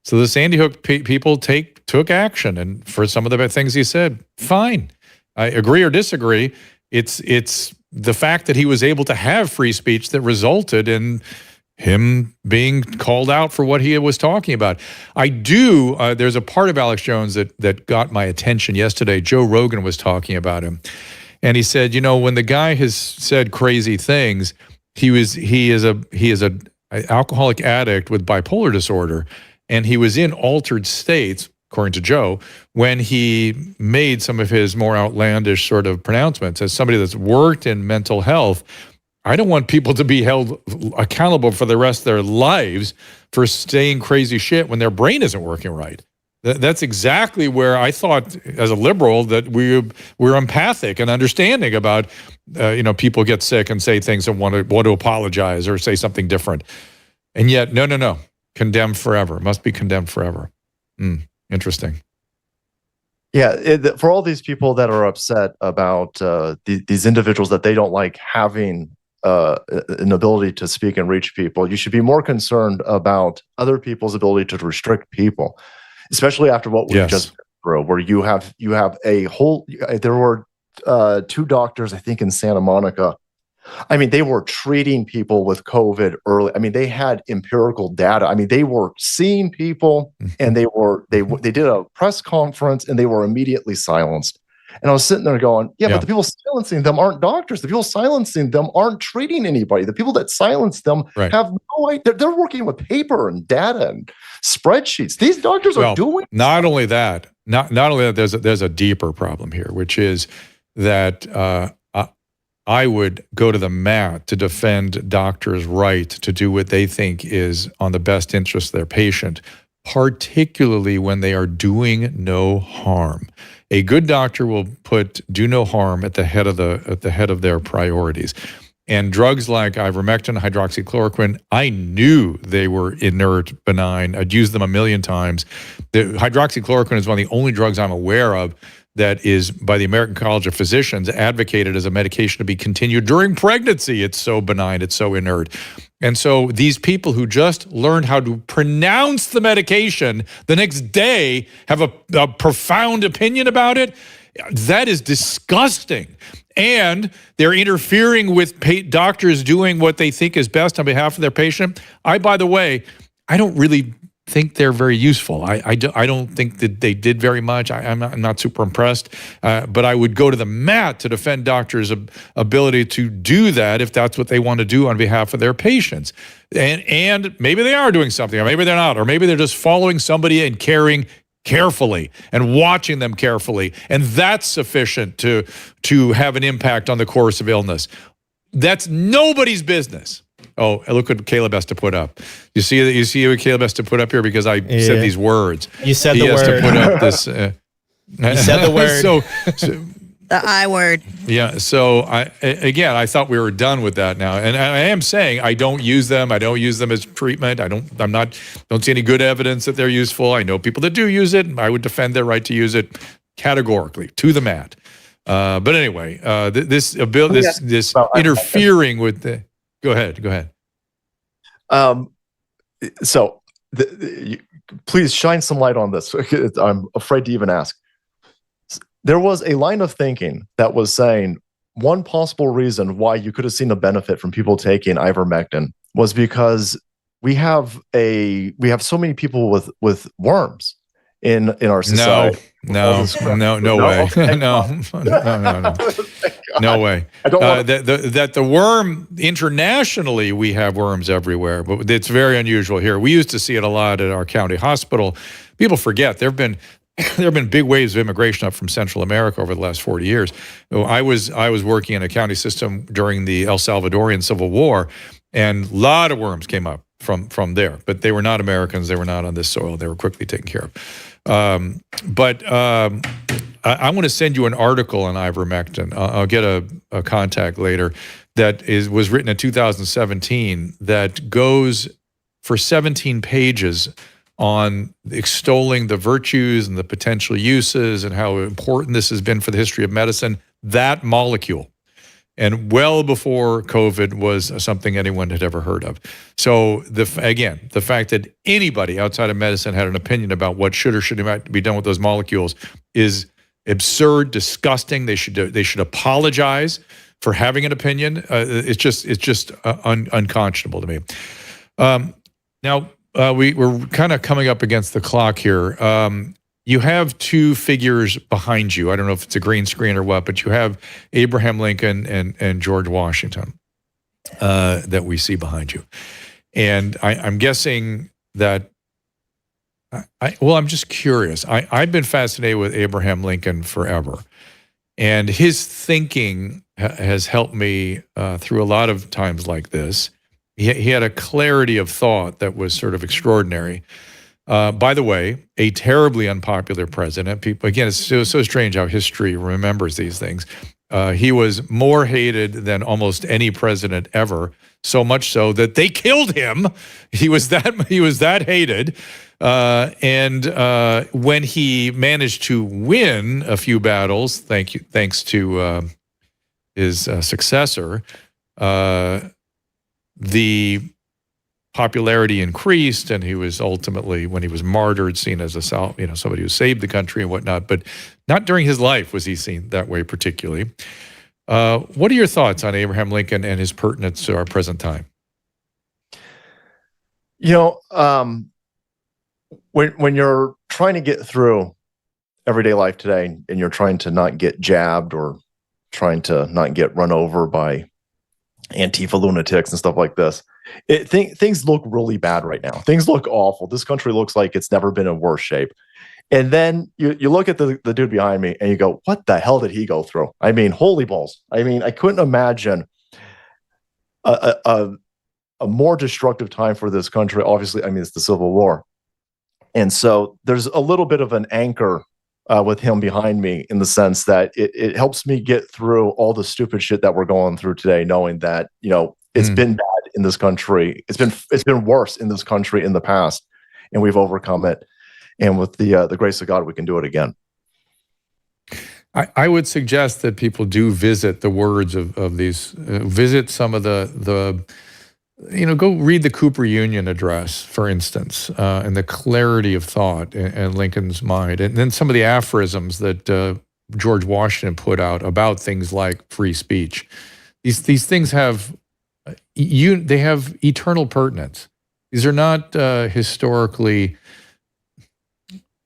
So the Sandy Hook people took action, and for some of the things he said, fine. I agree or disagree. It's the fact that he was able to have free speech that resulted in him being called out for what he was talking about. I do, there's a part of Alex Jones that got my attention yesterday. Joe Rogan was talking about him. And he said, when the guy has said crazy things, he is a alcoholic addict with bipolar disorder. And he was in altered states, according to Joe, when he made some of his more outlandish sort of pronouncements. As somebody that's worked in mental health, I don't want people to be held accountable for the rest of their lives for saying crazy shit when their brain isn't working right. That's exactly where I thought, as a liberal, that we're empathic and understanding about, people get sick and say things and want to apologize or say something different. And yet, no, condemned forever. Must be condemned forever. Interesting. Yeah, for all these people that are upset about these individuals that they don't like having an ability to speak and reach people, you should be more concerned about other people's ability to restrict people, especially after what we just went through, where you have a whole. There were 2 doctors, I think, in Santa Monica. I mean, they were treating people with COVID early. I mean, they had empirical data. I mean, they were seeing people, and they did a press conference, and they were immediately silenced. And I was sitting there going, but the people silencing them aren't doctors. The people silencing them aren't treating anybody. The people that silence them have no idea. They're working with paper and data and spreadsheets. These doctors are doing. Not only that, there's a deeper problem here, which is that I would go to the mat to defend doctors' right to do what they think is on the best interest of their patient, particularly when they are doing no harm. A good doctor will put do no harm at the head of their priorities. And drugs like ivermectin, hydroxychloroquine, I knew they were inert, benign. I'd used them a million times. The hydroxychloroquine is one of the only drugs I'm aware of that is, by the American College of Physicians, advocated as a medication to be continued during pregnancy. It's so benign, it's so inert. And so these people who just learned how to pronounce the medication the next day have a profound opinion about it. That is disgusting. And they're interfering with doctors doing what they think is best on behalf of their patient. By the way, I don't really think they're very useful. I don't think that they did very much. I'm not super impressed, but I would go to the mat to defend doctors' ability to do that if that's what they want to do on behalf of their patients. And maybe they are doing something, or maybe they're not, or maybe they're just following somebody and caring carefully and watching them carefully, and that's sufficient to have an impact on the course of illness. That's nobody's business. Oh, look what Caleb has to put up. You see what Caleb has to put up here because I said these words. You said he the word. He has to put up this. You said the word. So the I word. Yeah. So I thought we were done with that now, and I am saying I don't use them. I don't use them as treatment. Don't see any good evidence that they're useful. I know people that do use it. I would defend their right to use it categorically to the mat. But anyway, this interfering with the. Go ahead. So please shine some light on this. I'm afraid to even ask. There was a line of thinking that was saying one possible reason why you could have seen a benefit from people taking ivermectin was because we have so many people with worms in our society. No way. No way. I don't want that the worm, internationally, we have worms everywhere, but it's very unusual here. We used to see it a lot at our county hospital. People forget there have been big waves of immigration up from Central America over the last 40 years. I was working in a county system during the El Salvadorian Civil War, and a lot of worms came up from there, but they were not Americans. They were not on this soil. They were quickly taken care of. I want to send you an article on ivermectin. I'll get a contact later that was written in 2017 that goes for 17 pages on extolling the virtues and the potential uses and how important this has been for the history of medicine. That molecule, and well before COVID, was something anyone had ever heard of. So the fact that anybody outside of medicine had an opinion about what should or should not be done with those molecules is absurd, disgusting. They should apologize for having an opinion. It's just unconscionable to me. Now we're kind of coming up against the clock here. You have two figures behind you. I don't know if it's a green screen or what, but you have Abraham Lincoln and George Washington that we see behind you. And I'm guessing that, I'm just curious. I've been fascinated with Abraham Lincoln forever. And his thinking has helped me through a lot of times like this. He had a clarity of thought that was sort of extraordinary. By the way, a terribly unpopular president. People, again, it's so strange how history remembers these things. He was more hated than almost any president ever, so much so that they killed him. He was that hated. And when he managed to win a few battles, thanks to his successor, the popularity increased, and he was ultimately, when he was martyred, seen as somebody who saved the country and whatnot. But not during his life was he seen that way particularly. What are your thoughts on Abraham Lincoln and his pertinence to our present time? When you're trying to get through everyday life today, and you're trying to not get jabbed or trying to not get run over by Antifa lunatics and stuff like this, things look really bad right now. Things look awful. This country looks like it's never been in worse shape. And then you look at the dude behind me and you go, what the hell did he go through? I mean, holy balls. I mean, I couldn't imagine a more destructive time for this country. Obviously, I mean, it's the Civil War. And so there's a little bit of an anchor with him behind me, in the sense that it helps me get through all the stupid shit that we're going through today, knowing that, it's been bad in this country. It's been worse in this country in the past, and we've overcome it. And with the grace of God, we can do it again. I would suggest that people do visit the words of these, visit some of the go read the Cooper Union address, for instance, and the clarity of thought and Lincoln's mind, and then some of the aphorisms that George Washington put out about things like free speech. These things have they have eternal pertinence. These are not historically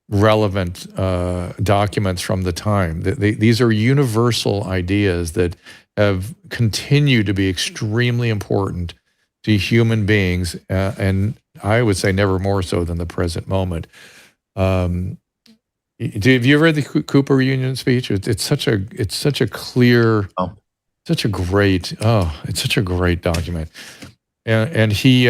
relevant documents from the time. These are universal ideas that have continued to be extremely important to human beings, and I would say never more so than the present moment. Have you read the Cooper Union speech? It's such a clear, such a great document, and he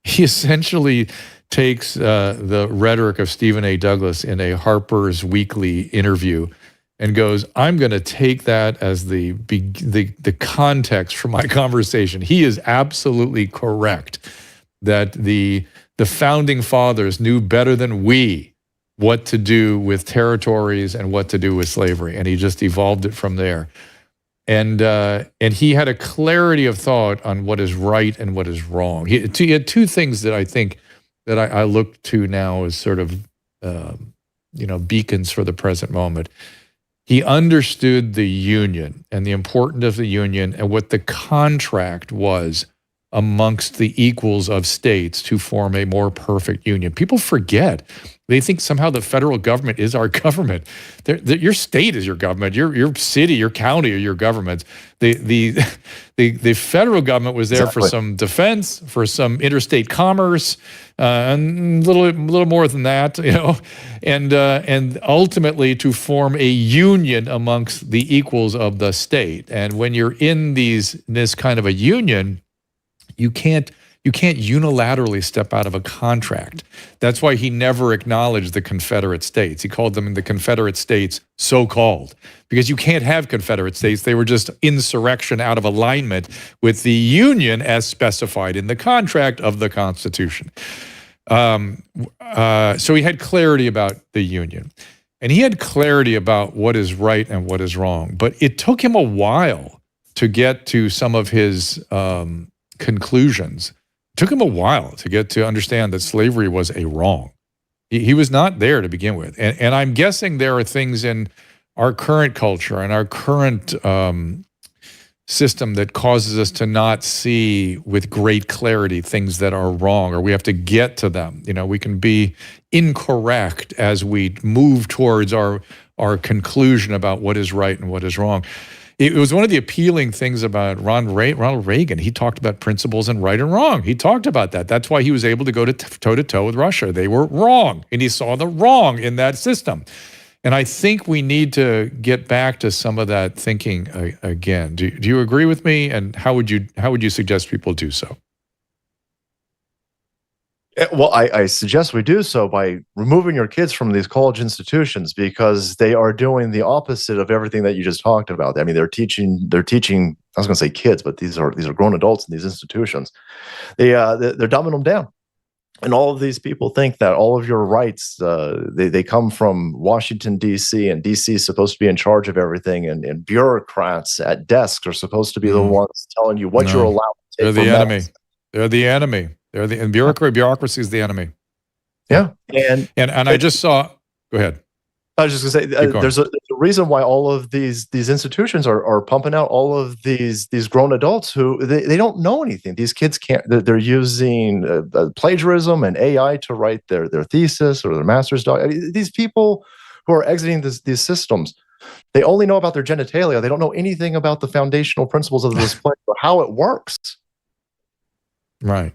essentially takes the rhetoric of Stephen A. Douglas in a Harper's Weekly interview and goes, I'm going to take that as the context for my conversation. He is absolutely correct that the founding fathers knew better than we what to do with territories and what to do with slavery, and he just evolved it from there. And he had a clarity of thought on what is right and what is wrong. He had two things that I think that I look to now as sort of beacons for the present moment. He understood the Union and the importance of the Union and what the contract was amongst the equals of states to form a more perfect union. People forget. They think somehow the federal government is our government. Your state is your government. Your city, your county are your governments. The federal government was there for some defense, for some interstate commerce, and a little more than that, and ultimately to form a union amongst the equals of the state. And when you're in this kind of a union, you can't unilaterally step out of a contract. That's why he never acknowledged the Confederate States. He called them the Confederate States so-called, because you can't have Confederate States. They were just insurrection out of alignment with the Union as specified in the contract of the Constitution. So he had clarity about the union, and he had clarity about what is right and what is wrong. But it took him a while to get to some of his conclusions. It took him a while to get to understand that slavery was a wrong. He was not there to begin with. And I'm guessing there are things in our current culture and our current system that causes us to not see with great clarity things that are wrong, or we have to get to them. You know, we can be incorrect as we move towards our conclusion about what is right and what is wrong. It was one of the appealing things about Ronald Reagan. He talked about principles and right and wrong. He talked about that. That's why he was able to go to toe-to-toe with Russia. They were wrong, and he saw the wrong in that system. And I think we need to get back to some of that thinking again. Do you agree with me? And how would you suggest people do so? Well, I suggest we do so by removing your kids from these college institutions, because they are doing the opposite of everything that you just talked about. I mean, they're teaching. I was going to say kids, but these are grown adults in these institutions. They're dumbing them down, and all of these people think that all of your rights they come from Washington D.C. and D.C. is supposed to be in charge of everything, and bureaucrats at desks are supposed to be the ones telling you what you're allowed to take. They're the enemy. They're the enemy. And bureaucracy is the enemy. Yeah. And I just saw, go ahead. I was just going to say, there's a reason why all of these institutions are pumping out all of these grown adults who they don't know anything. These kids can't. They're using plagiarism and AI to write their thesis or their master's doc. I mean, these people who are exiting these systems, they only know about their genitalia. They don't know anything about the foundational principles of this place or how it works. Right.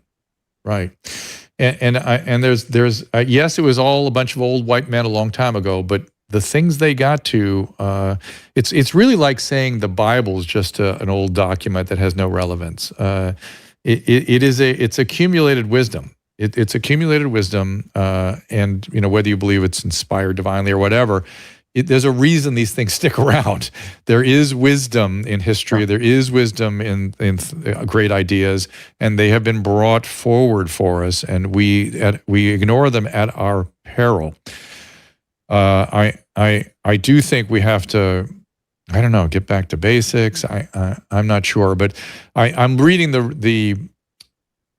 And there's yes, it was all a bunch of old white men a long time ago, but the things they got to, it's really like saying the Bible is just an old document that has no relevance. It's accumulated wisdom. It's accumulated wisdom, and you know, whether you believe it's inspired divinely or whatever, there's a reason these things stick around. There is wisdom in history. There is wisdom in great ideas, and they have been brought forward for us, and we ignore them at our peril. I do think we have to, I don't know, get back to basics. I'm not sure, but I'm reading the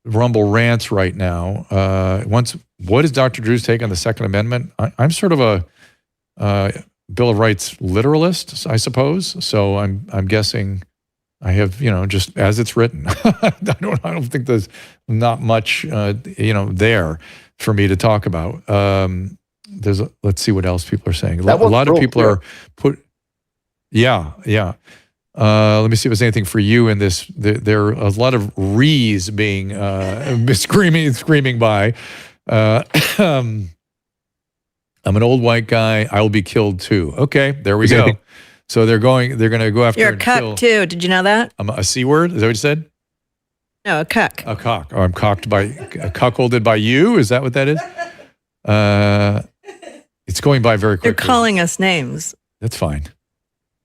Rumble rants right now. What is Dr. Drew's take on the Second Amendment? I'm sort of a Bill of Rights literalist, I suppose. So I'm guessing I have, just as it's written. I don't think there's not much, there for me to talk about. Let's see what else people are saying. A lot of people are yeah. Let me see if there's anything for you in this. There are a lot of rees being screaming by. I'm an old white guy. I will be killed too. Okay, there we go. So they're going to go after. You're a cuck too. Did you know that? I'm a C word. Is that what you said? No, a cuck. A cock. Oh, I'm cuckolded by you. Is that what that is? It's going by very quickly. They're calling us names. That's fine.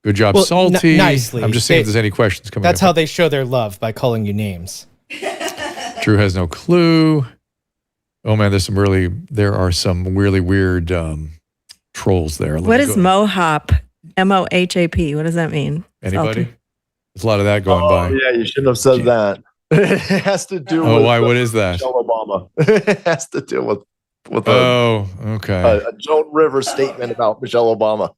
Good job, Salty. Nicely. I'm just saying if there's any questions coming That's up. how they show their love, by calling you names. Drew has no clue. Oh man, there are some really weird trolls there. What is Mohop? M-O-H-A-P. What does that mean? Anybody? There's a lot of that going by. Yeah, you shouldn't have said that. It has to do with why? What is that? Michelle Obama. It has to do with okay. A Joan Rivers statement about Michelle Obama.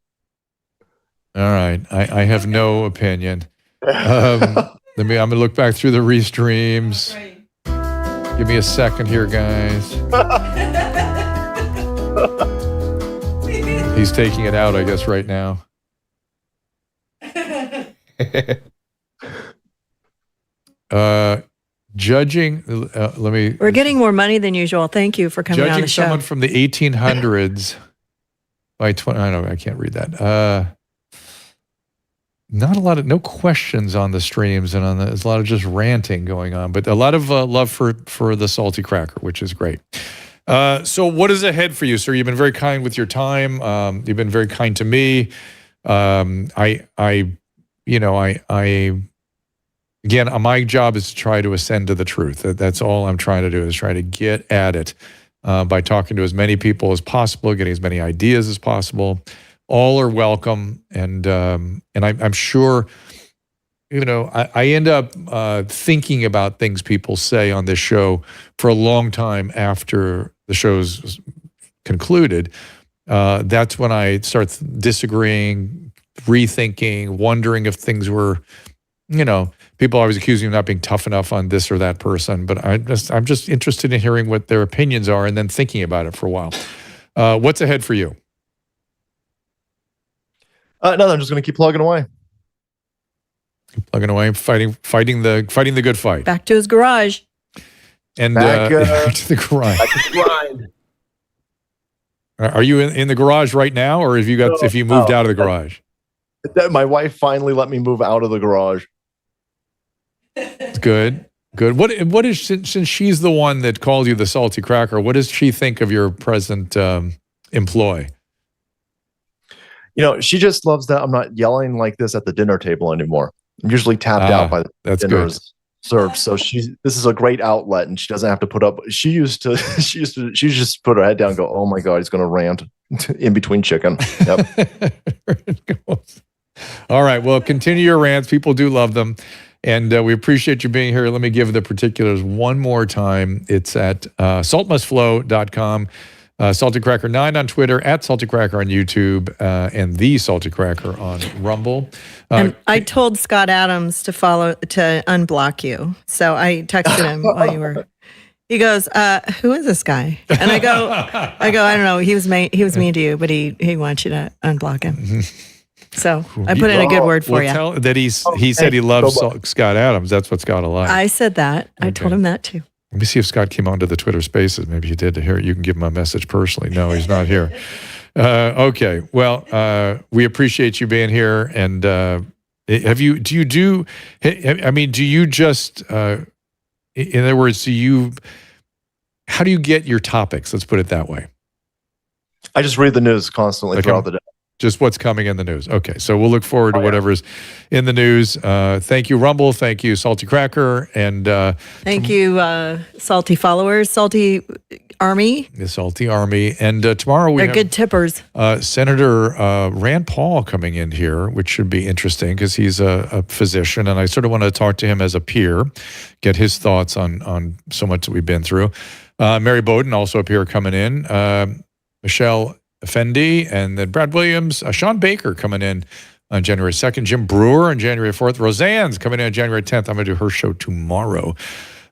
All right. I have no opinion. I'm going to look back through the restreams. Give me a second here, guys. He's taking it out, I guess, right now. Judging, We're getting more money than usual. Thank you for coming on the judging show. someone from the 1800s by 20. I can't read that. No questions on the streams, and there's a lot of just ranting going on, but a lot of love for the Salty Cracker, which is great. So what is ahead for you, sir? You've been very kind with your time. You've been very kind to me. Again, my job is to try to ascend to the truth. That's all I'm trying to do, is try to get at it. by talking to as many people as possible, getting as many ideas as possible. All are welcome, and I'm sure, I end up thinking about things people say on this show for a long time after the show's concluded. That's when I start disagreeing, rethinking, wondering if things were, people always accuse me of not being tough enough on this or that person, but I'm just interested in hearing what their opinions are and then thinking about it for a while. What's ahead for you? Nothing. I'm just going to keep plugging away. Plugging away, fighting the good fight. Back to his garage. And back to the garage. Back to the grind. Are you in the garage right now, or have you moved out of the garage? My wife finally let me move out of the garage. Good. What is, since she's the one that called you the salty cracker, what does she think of your present employ? She just loves that I'm not yelling like this at the dinner table anymore. I'm usually tapped out by the dinners served. So this is a great outlet, and she doesn't have to put up. She used to just put her head down and go, "Oh my God, he's going to rant in between chicken." Yep. All right. Well, continue your rants. People do love them. And we appreciate you being here. Let me give the particulars one more time. It's at saltmustflow.com. Salty Cracker 9 on Twitter, at Salty Cracker on YouTube, and the Salty Cracker on Rumble. And I told Scott Adams to unblock you. So I texted him while you were. He goes, "Who is this guy?" And I go, I don't know. He was mean to you, but he wants you to unblock him. So I put in a good word for you. Tell that he said he loves Scott Adams. That's what Scott likes. I said that. Okay. I told him that too. Let me see if Scott came onto the Twitter Spaces. Maybe he did to hear it. You can give him a message personally. No, he's not here. Okay. Well, we appreciate you being here. And do you just, in other words, how do you get your topics? Let's put it that way. I just read the news constantly throughout the day. Just what's coming in the news. Okay, so we'll look forward to whatever's in the news. Thank you, Rumble. Thank you, Salty Cracker. And thank you, Salty followers, Salty Army. The Salty Army. And tomorrow we have good tippers. Senator Rand Paul coming in here, which should be interesting because he's a physician, and I sort of want to talk to him as a peer, get his thoughts on so much that we've been through. Mary Bowden, also a peer, coming in. Michelle Effendi, and then Brad Williams, Sean Baker coming in on January 2nd, Jim Brewer on January 4th, Roseanne's coming in on January 10th. I'm going to do her show tomorrow.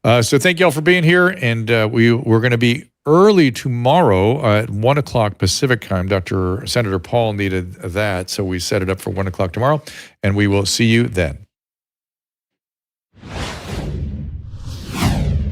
So thank you all for being here, and we're going to be early tomorrow at 1 o'clock Pacific time. Senator Paul needed that, so we set it up for 1 o'clock tomorrow, and we will see you then.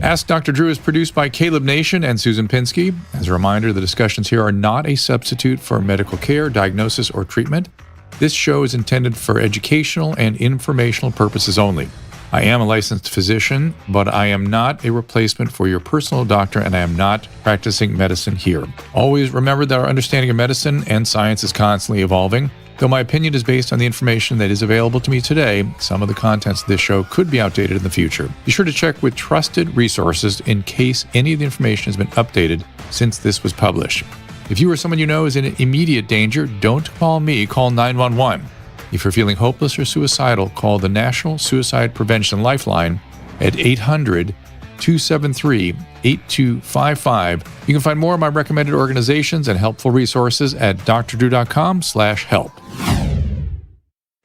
Ask Dr. Drew is produced by Caleb Nation and Susan Pinsky. As a reminder, the discussions here are not a substitute for medical care, diagnosis, or treatment. This show is intended for educational and informational purposes only. I am a licensed physician, but I am not a replacement for your personal doctor, and I am not practicing medicine here. Always remember that our understanding of medicine and science is constantly evolving. Though my opinion is based on the information that is available to me today, some of the contents of this show could be outdated in the future. Be sure to check with trusted resources in case any of the information has been updated since this was published. If you or someone you know is in immediate danger, don't call me, call 911. If you're feeling hopeless or suicidal, call the National Suicide Prevention Lifeline at 800-273-8255. You can find more of my recommended organizations and helpful resources at drdrew.com/help.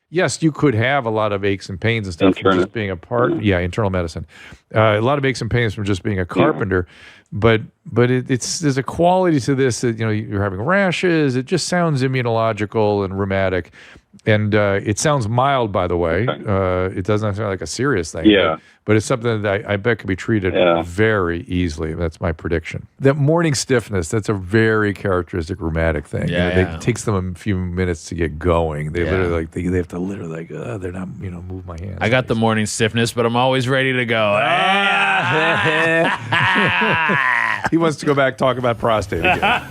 Yes, you could have a lot of aches and pains and stuff from just being a part. Yeah, internal medicine. A lot of aches and pains from just being a carpenter. But there's a quality to this that, you're having rashes. It just sounds immunological and rheumatic. And it sounds mild, by the way. It doesn't sound like a serious thing. Yeah. But it's something that I bet could be treated very easily. That's my prediction. That morning stiffness, that's a very characteristic rheumatic thing. It takes them a few minutes to get going. They literally they have to literally they're not, move my hands. I got the morning stiffness, but I'm always ready to go. He wants to go back talk about prostate again.